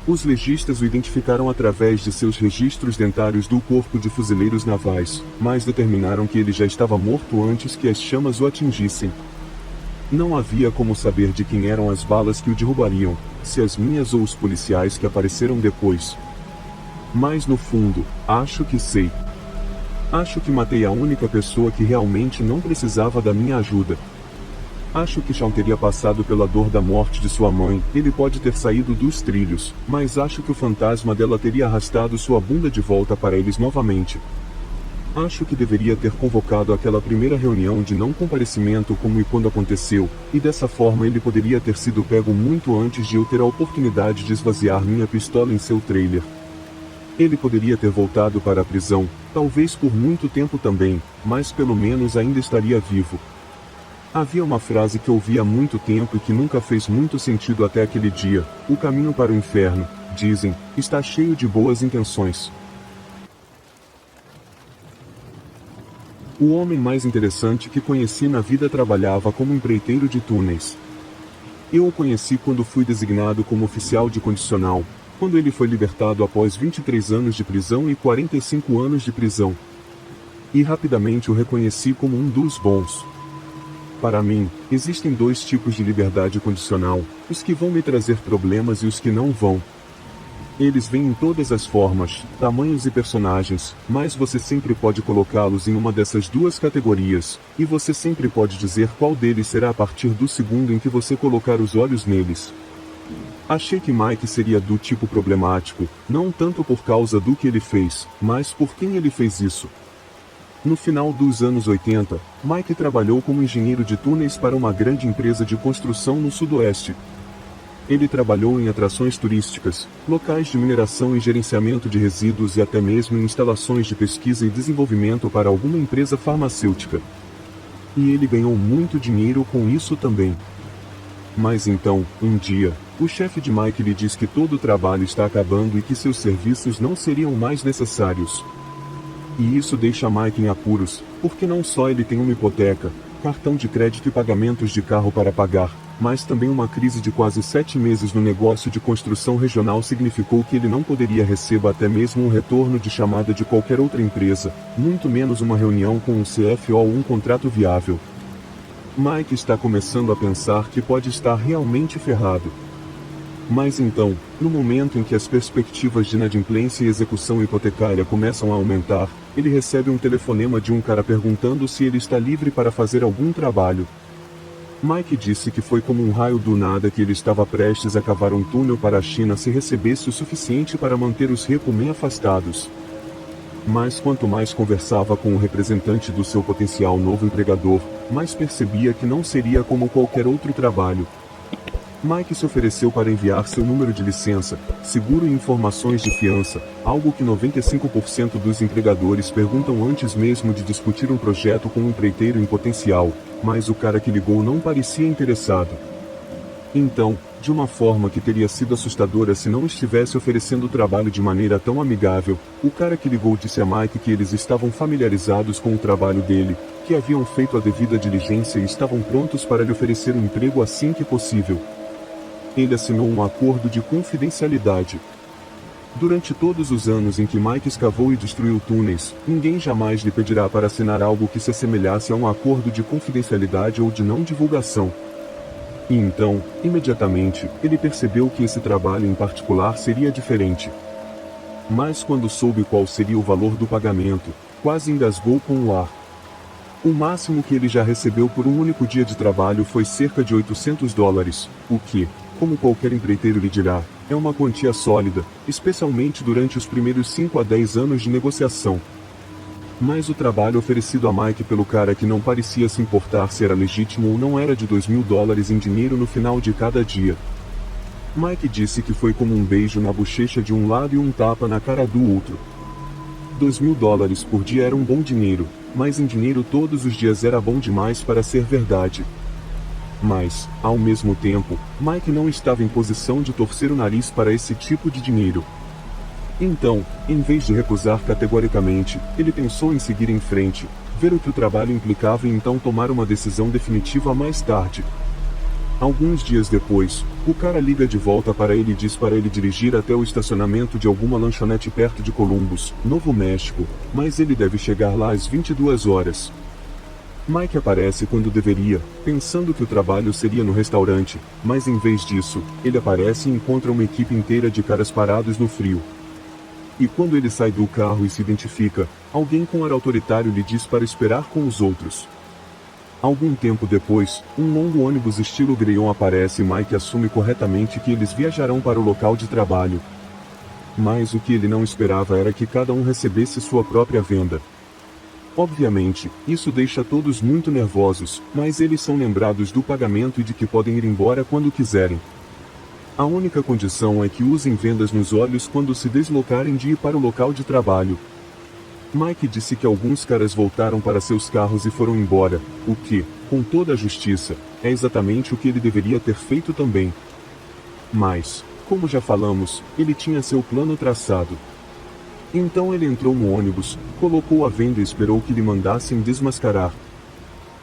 Os legistas o identificaram através de seus registros dentários do Corpo de Fuzileiros Navais, mas determinaram que ele já estava morto antes que as chamas o atingissem. Não havia como saber de quem eram as balas que o derrubariam, se as minhas ou os policiais que apareceram depois. Mas no fundo, acho que sei. Acho que matei a única pessoa que realmente não precisava da minha ajuda. Acho que Shawn teria passado pela dor da morte de sua mãe, ele pode ter saído dos trilhos, mas acho que o fantasma dela teria arrastado sua bunda de volta para eles novamente. Acho que deveria ter convocado aquela primeira reunião de não comparecimento como e quando aconteceu, e dessa forma ele poderia ter sido pego muito antes de eu ter a oportunidade de esvaziar minha pistola em seu trailer. Ele poderia ter voltado para a prisão, talvez por muito tempo também, mas pelo menos ainda estaria vivo. Havia uma frase que ouvi há muito tempo e que nunca fez muito sentido até aquele dia: o caminho para o inferno, dizem, está cheio de boas intenções. O homem mais interessante que conheci na vida trabalhava como empreiteiro de túneis. Eu o conheci quando fui designado como oficial de condicional, quando ele foi libertado após 23 anos de prisão e 45 anos de prisão. E rapidamente o reconheci como um dos bons. Para mim, existem dois tipos de liberdade condicional, os que vão me trazer problemas e os que não vão. Eles vêm em todas as formas, tamanhos e personagens, mas você sempre pode colocá-los em uma dessas duas categorias, e você sempre pode dizer qual deles será a partir do segundo em que você colocar os olhos neles. Achei que Mike seria do tipo problemático, não tanto por causa do que ele fez, mas por quem ele fez isso. No final dos anos 80, Mike trabalhou como engenheiro de túneis para uma grande empresa de construção no Sudoeste. Ele trabalhou em atrações turísticas, locais de mineração e gerenciamento de resíduos e até mesmo em instalações de pesquisa e desenvolvimento para alguma empresa farmacêutica. E ele ganhou muito dinheiro com isso também. Mas então, um dia, o chefe de Mike lhe diz que todo o trabalho está acabando e que seus serviços não seriam mais necessários. E isso deixa Mike em apuros, porque não só ele tem uma hipoteca, cartão de crédito e pagamentos de carro para pagar, mas também uma crise de quase 7 meses no negócio de construção regional significou que ele não poderia receber até mesmo um retorno de chamada de qualquer outra empresa, muito menos uma reunião com um CFO ou um contrato viável. Mike está começando a pensar que pode estar realmente ferrado. Mas então, no momento em que as perspectivas de inadimplência e execução hipotecária começam a aumentar, ele recebe um telefonema de um cara perguntando se ele está livre para fazer algum trabalho. Mike disse que foi como um raio do nada que ele estava prestes a cavar um túnel para a China se recebesse o suficiente para manter os Recomen afastados. Mas quanto mais conversava com o representante do seu potencial novo empregador, mais percebia que não seria como qualquer outro trabalho. Mike se ofereceu para enviar seu número de licença, seguro e informações de fiança, algo que 95% dos empregadores perguntam antes mesmo de discutir um projeto com um empreiteiro em potencial, mas o cara que ligou não parecia interessado. Então, de uma forma que teria sido assustadora se não estivesse oferecendo o trabalho de maneira tão amigável, o cara que ligou disse a Mike que eles estavam familiarizados com o trabalho dele, que haviam feito a devida diligência e estavam prontos para lhe oferecer um emprego assim que possível. Ele assinou um acordo de confidencialidade. Durante todos os anos em que Mike escavou e destruiu túneis, ninguém jamais lhe pedirá para assinar algo que se assemelhasse a um acordo de confidencialidade ou de não divulgação. E então, imediatamente, ele percebeu que esse trabalho em particular seria diferente. Mas quando soube qual seria o valor do pagamento, quase engasgou com o ar. O máximo que ele já recebeu por um único dia de trabalho foi cerca de $800, o que, como qualquer empreiteiro lhe dirá, é uma quantia sólida, especialmente durante os primeiros 5 a 10 anos de negociação. Mas o trabalho oferecido a Mike pelo cara que não parecia se importar se era legítimo ou não era de $2.000 em dinheiro no final de cada dia. Mike disse que foi como um beijo na bochecha de um lado e um tapa na cara do outro. $2.000 por dia era um bom dinheiro, mas em dinheiro todos os dias era bom demais para ser verdade. Mas, ao mesmo tempo, Mike não estava em posição de torcer o nariz para esse tipo de dinheiro. Então, em vez de recusar categoricamente, ele pensou em seguir em frente, ver o que o trabalho implicava e então tomar uma decisão definitiva mais tarde. Alguns dias depois, o cara liga de volta para ele e diz para ele dirigir até o estacionamento de alguma lanchonete perto de Columbus, Novo México, mas ele deve chegar lá às 22 horas. Mike aparece quando deveria, pensando que o trabalho seria no restaurante, mas em vez disso, ele aparece e encontra uma equipe inteira de caras parados no frio. E quando ele sai do carro e se identifica, alguém com ar autoritário lhe diz para esperar com os outros. Algum tempo depois, um longo ônibus estilo Greyhound aparece e Mike assume corretamente que eles viajarão para o local de trabalho. Mas o que ele não esperava era que cada um recebesse sua própria venda. Obviamente, isso deixa todos muito nervosos, mas eles são lembrados do pagamento e de que podem ir embora quando quiserem. A única condição é que usem vendas nos olhos quando se deslocarem de ir para o local de trabalho. Mike disse que alguns caras voltaram para seus carros e foram embora, o que, com toda a justiça, é exatamente o que ele deveria ter feito também. Mas, como já falamos, ele tinha seu plano traçado. Então ele entrou no ônibus, colocou a venda e esperou que lhe mandassem desmascarar.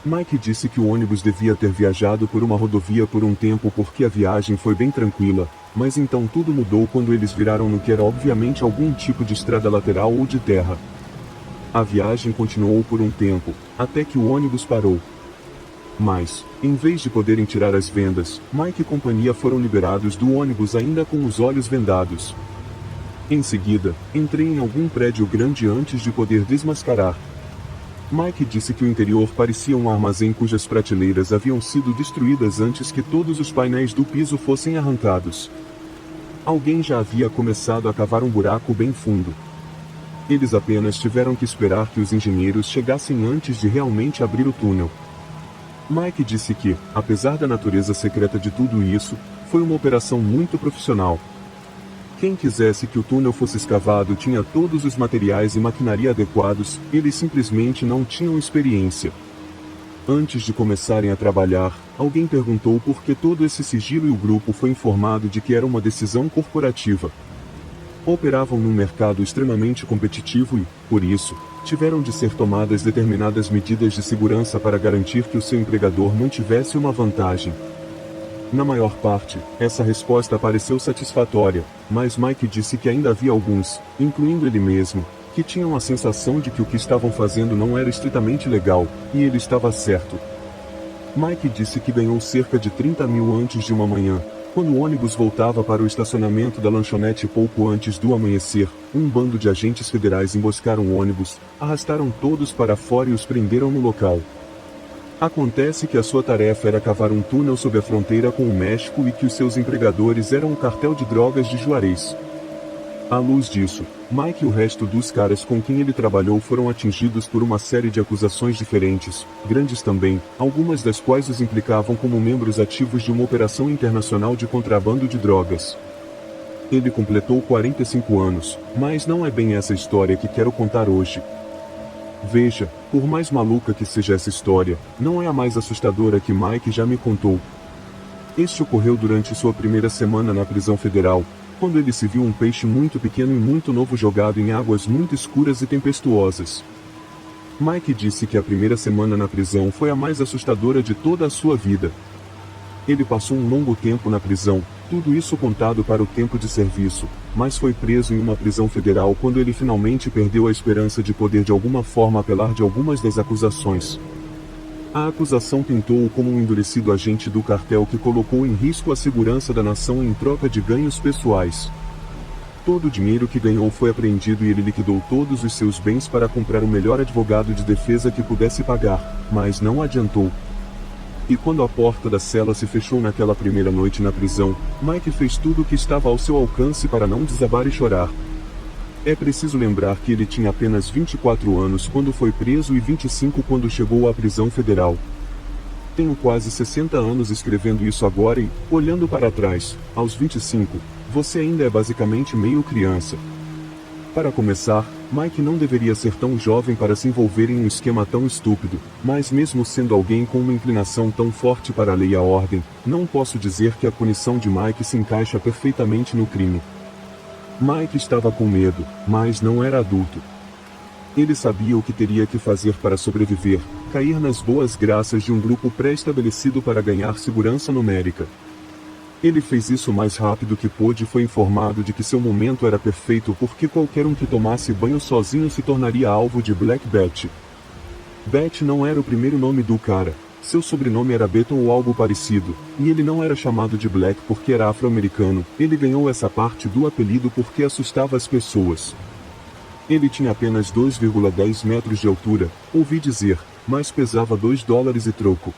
Mike disse que o ônibus devia ter viajado por uma rodovia por um tempo porque a viagem foi bem tranquila, mas então tudo mudou quando eles viraram no que era obviamente algum tipo de estrada lateral ou de terra. A viagem continuou por um tempo, até que o ônibus parou. Mas, em vez de poderem tirar as vendas, Mike e companhia foram liberados do ônibus ainda com os olhos vendados. Em seguida, entrei em algum prédio grande antes de poder desmascarar. Mike disse que o interior parecia um armazém cujas prateleiras haviam sido destruídas antes que todos os painéis do piso fossem arrancados. Alguém já havia começado a cavar um buraco bem fundo. Eles apenas tiveram que esperar que os engenheiros chegassem antes de realmente abrir o túnel. Mike disse que, apesar da natureza secreta de tudo isso, foi uma operação muito profissional. Quem quisesse que o túnel fosse escavado tinha todos os materiais e maquinaria adequados, eles simplesmente não tinham experiência. Antes de começarem a trabalhar, alguém perguntou por que todo esse sigilo e o grupo foi informado de que era uma decisão corporativa. Operavam num mercado extremamente competitivo e, por isso, tiveram de ser tomadas determinadas medidas de segurança para garantir que o seu empregador mantivesse uma vantagem. Na maior parte, essa resposta pareceu satisfatória, mas Mike disse que ainda havia alguns, incluindo ele mesmo, que tinham a sensação de que o que estavam fazendo não era estritamente legal, e ele estava certo. Mike disse que ganhou cerca de 30 mil antes de uma manhã. Quando o ônibus voltava para o estacionamento da lanchonete pouco antes do amanhecer, um bando de agentes federais emboscaram o ônibus, arrastaram todos para fora e os prenderam no local. Acontece que a sua tarefa era cavar um túnel sob a fronteira com o México e que os seus empregadores eram o cartel de drogas de Juarez. À luz disso, Mike e o resto dos caras com quem ele trabalhou foram atingidos por uma série de acusações diferentes, grandes também, algumas das quais os implicavam como membros ativos de uma operação internacional de contrabando de drogas. Ele completou 45 anos, mas não é bem essa história que quero contar hoje. Veja, por mais maluca que seja essa história, não é a mais assustadora que Mike já me contou. Este ocorreu durante sua primeira semana na prisão federal, quando ele se viu um peixe muito pequeno e muito novo jogado em águas muito escuras e tempestuosas. Mike disse que a primeira semana na prisão foi a mais assustadora de toda a sua vida. Ele passou um longo tempo na prisão, tudo isso contado para o tempo de serviço, mas foi preso em uma prisão federal quando ele finalmente perdeu a esperança de poder de alguma forma apelar de algumas das acusações. A acusação pintou-o como um endurecido agente do cartel que colocou em risco a segurança da nação em troca de ganhos pessoais. Todo o dinheiro que ganhou foi apreendido e ele liquidou todos os seus bens para comprar o melhor advogado de defesa que pudesse pagar, mas não adiantou. E quando a porta da cela se fechou naquela primeira noite na prisão, Mike fez tudo o que estava ao seu alcance para não desabar e chorar. É preciso lembrar que ele tinha apenas 24 anos quando foi preso e 25 quando chegou à prisão federal. Tenho quase 60 anos escrevendo isso agora e, olhando para trás, aos 25, você ainda é basicamente meio criança. Para começar, Mike não deveria ser tão jovem para se envolver em um esquema tão estúpido, mas mesmo sendo alguém com uma inclinação tão forte para a lei e a ordem, não posso dizer que a punição de Mike se encaixa perfeitamente no crime. Mike estava com medo, mas não era adulto. Ele sabia o que teria que fazer para sobreviver, cair nas boas graças de um grupo pré-estabelecido para ganhar segurança numérica. Ele fez isso o mais rápido que pôde e foi informado de que seu momento era perfeito porque qualquer um que tomasse banho sozinho se tornaria alvo de Black Bat. Bat não era o primeiro nome do cara, seu sobrenome era Beton ou algo parecido, e ele não era chamado de Black porque era afro-americano, ele ganhou essa parte do apelido porque assustava as pessoas. Ele tinha apenas 2,10 metros de altura, ouvi dizer, mas pesava 2 dólares e troco.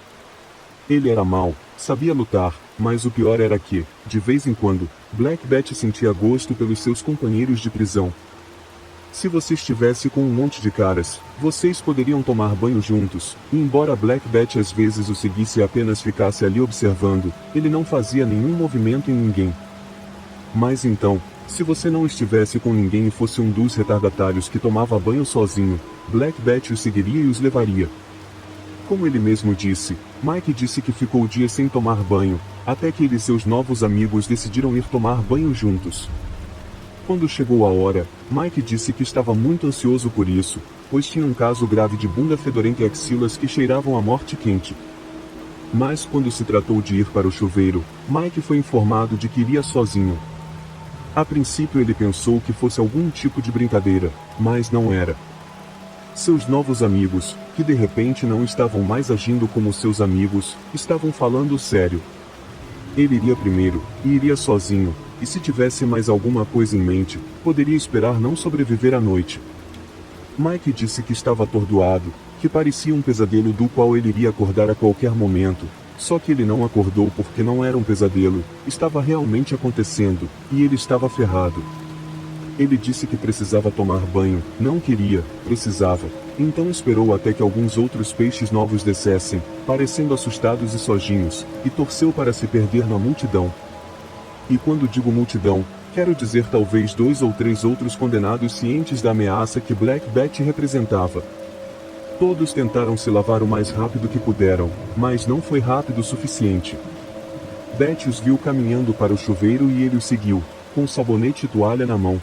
Ele era mau, sabia lutar, mas o pior era que, de vez em quando, Black Bat sentia gosto pelos seus companheiros de prisão. Se você estivesse com um monte de caras, vocês poderiam tomar banho juntos, e embora Black Bat às vezes o seguisse e apenas ficasse ali observando, ele não fazia nenhum movimento em ninguém. Mas então, se você não estivesse com ninguém e fosse um dos retardatários que tomava banho sozinho, Black Bat os seguiria e os levaria. Como ele mesmo disse, Mike disse que ficou dias sem tomar banho, até que ele e seus novos amigos decidiram ir tomar banho juntos. Quando chegou a hora, Mike disse que estava muito ansioso por isso, pois tinha um caso grave de bunda fedorenta e axilas que cheiravam a morte quente. Mas quando se tratou de ir para o chuveiro, Mike foi informado de que iria sozinho. A princípio ele pensou que fosse algum tipo de brincadeira, mas não era. Seus novos amigos, que de repente não estavam mais agindo como seus amigos, estavam falando sério. Ele iria primeiro, e iria sozinho, e se tivesse mais alguma coisa em mente, poderia esperar não sobreviver à noite. Mike disse que estava atordoado, que parecia um pesadelo do qual ele iria acordar a qualquer momento, só que ele não acordou porque não era um pesadelo, estava realmente acontecendo, e ele estava ferrado. Ele disse que precisava tomar banho, não queria, precisava, então esperou até que alguns outros peixes novos descessem, parecendo assustados e sojinhos, e torceu para se perder na multidão. E quando digo multidão, quero dizer talvez 2 ou 3 outros condenados cientes da ameaça que Black Bat representava. Todos tentaram se lavar o mais rápido que puderam, mas não foi rápido o suficiente. Bat os viu caminhando para o chuveiro e ele os seguiu, com sabonete e toalha na mão.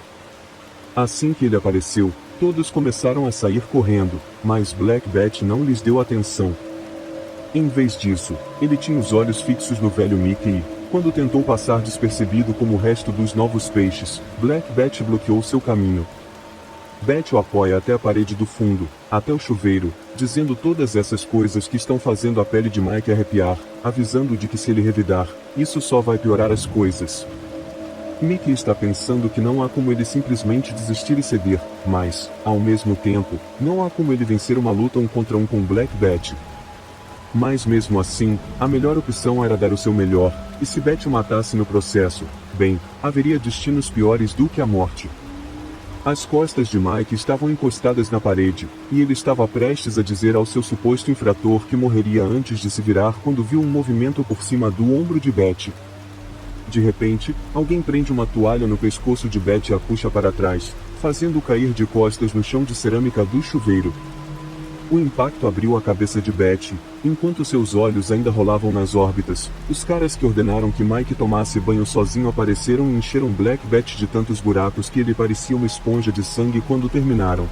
Assim que ele apareceu, todos começaram a sair correndo, mas Black Bat não lhes deu atenção. Em vez disso, ele tinha os olhos fixos no velho Mickey e, quando tentou passar despercebido como o resto dos novos peixes, Black Bat bloqueou seu caminho. Bat o apoia até a parede do fundo, até o chuveiro, dizendo todas essas coisas que estão fazendo a pele de Mike arrepiar, avisando de que se ele revidar, isso só vai piorar as coisas. Mickey está pensando que não há como ele simplesmente desistir e ceder, mas, ao mesmo tempo, não há como ele vencer uma luta 1 contra 1 com Black Bat. Mas mesmo assim, a melhor opção era dar o seu melhor, e se Bat o matasse no processo, bem, haveria destinos piores do que a morte. As costas de Mike estavam encostadas na parede, e ele estava prestes a dizer ao seu suposto infrator que morreria antes de se virar quando viu um movimento por cima do ombro de Bat. De repente, alguém prende uma toalha no pescoço de Bat e a puxa para trás, fazendo-o cair de costas no chão de cerâmica do chuveiro. O impacto abriu a cabeça de Bat, enquanto seus olhos ainda rolavam nas órbitas. Os caras que ordenaram que Mike tomasse banho sozinho apareceram e encheram Black Bat de tantos buracos que ele parecia uma esponja de sangue quando terminaram.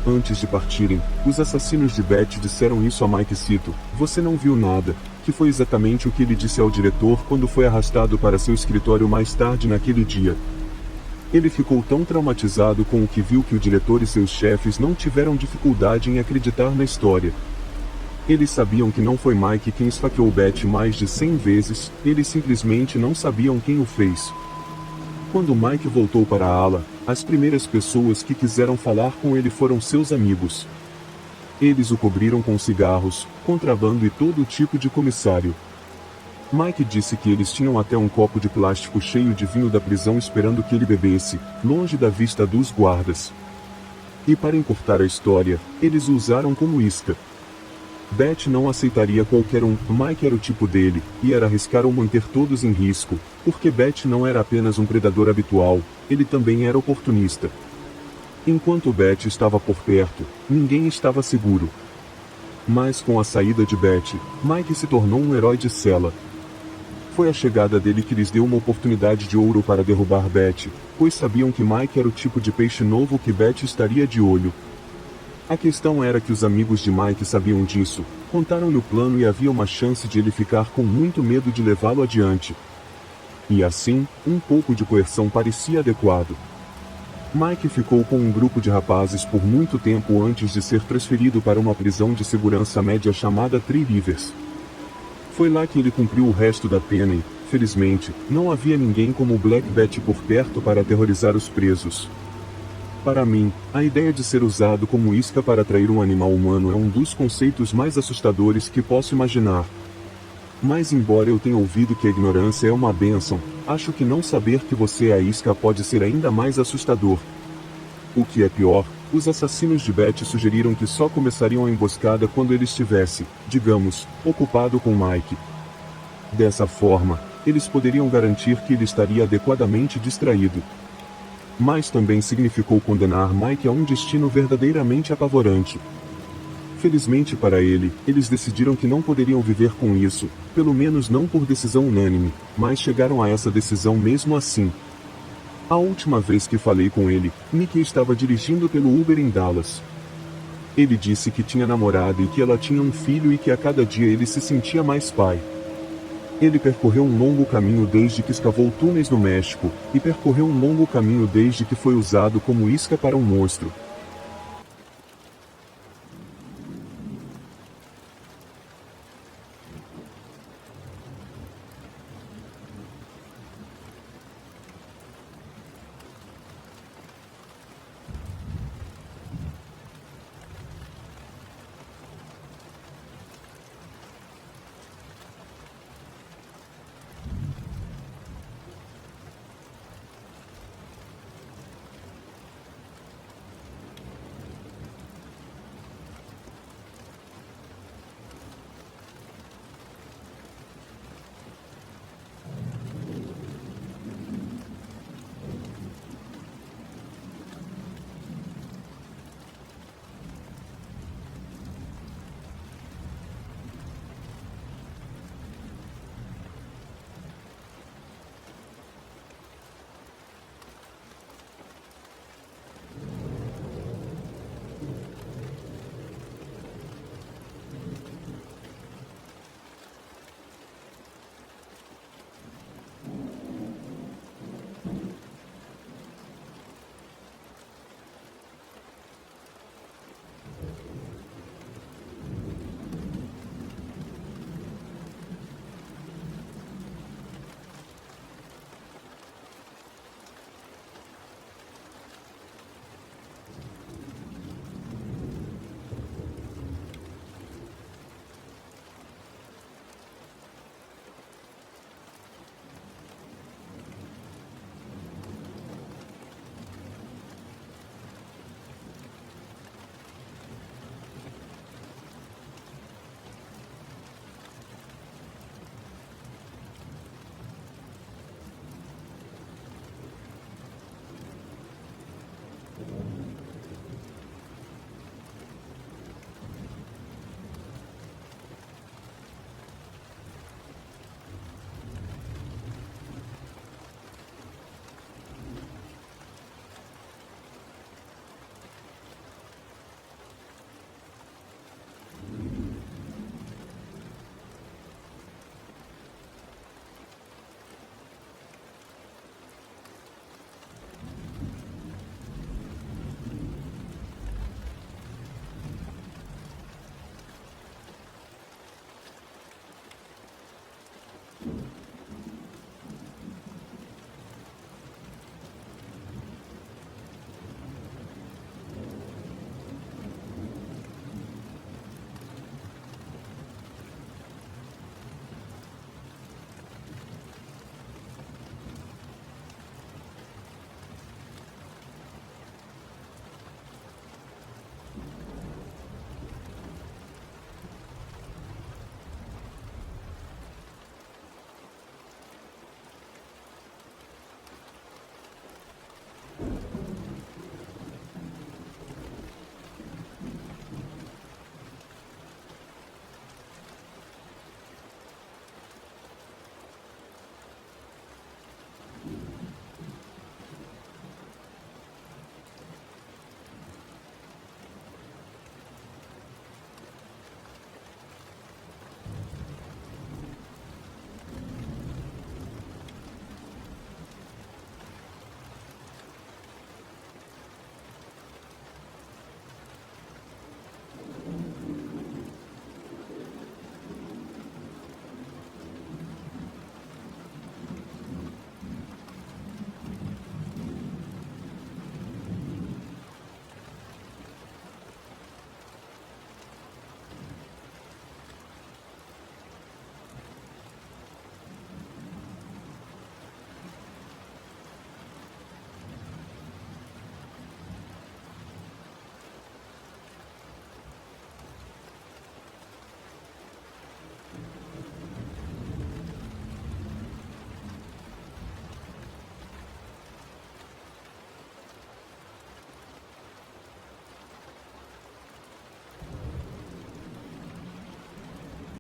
Antes de partirem, os assassinos de Bat disseram isso a Mike, cito, "Você não viu nada", que foi exatamente o que ele disse ao diretor quando foi arrastado para seu escritório mais tarde naquele dia. Ele ficou tão traumatizado com o que viu que o diretor e seus chefes não tiveram dificuldade em acreditar na história. Eles sabiam que não foi Mike quem esfaqueou Bat mais de 100 vezes, eles simplesmente não sabiam quem o fez. Quando Mike voltou para a ala, as primeiras pessoas que quiseram falar com ele foram seus amigos. Eles o cobriram com cigarros, contrabando e todo tipo de comissário. Mike disse que eles tinham até um copo de plástico cheio de vinho da prisão esperando que ele bebesse, longe da vista dos guardas. E para encurtar a história, eles o usaram como isca. Bat não aceitaria qualquer um, Mike era o tipo dele, e era arriscar ou manter todos em risco, porque Bat não era apenas um predador habitual, ele também era oportunista. Enquanto Bat estava por perto, ninguém estava seguro. Mas com a saída de Bat, Mike se tornou um herói de cela. Foi a chegada dele que lhes deu uma oportunidade de ouro para derrubar Bat, pois sabiam que Mike era o tipo de peixe novo que Bat estaria de olho. A questão era que os amigos de Mike sabiam disso, contaram-lhe o plano e havia uma chance de ele ficar com muito medo de levá-lo adiante. E assim, um pouco de coerção parecia adequado. Mike ficou com um grupo de rapazes por muito tempo antes de ser transferido para uma prisão de segurança média chamada Three Rivers. Foi lá que ele cumpriu o resto da pena e, felizmente, não havia ninguém como Black Bat por perto para aterrorizar os presos. Para mim, a ideia de ser usado como isca para atrair um animal humano é um dos conceitos mais assustadores que posso imaginar. Mas embora eu tenha ouvido que a ignorância é uma bênção, acho que não saber que você é a isca pode ser ainda mais assustador. O que é pior, os assassinos de Beth sugeriram que só começariam a emboscada quando ele estivesse, digamos, ocupado com Mike. Dessa forma, eles poderiam garantir que ele estaria adequadamente distraído. Mas também significou condenar Mike a um destino verdadeiramente apavorante. Felizmente para ele, eles decidiram que não poderiam viver com isso, pelo menos não por decisão unânime, mas chegaram a essa decisão mesmo assim. A última vez que falei com ele, Mickey estava dirigindo pelo Uber em Dallas. Ele disse que tinha namorada e que ela tinha um filho e que a cada dia ele se sentia mais pai. Ele percorreu um longo caminho desde que escavou túneis no México, e percorreu um longo caminho desde que foi usado como isca para um monstro.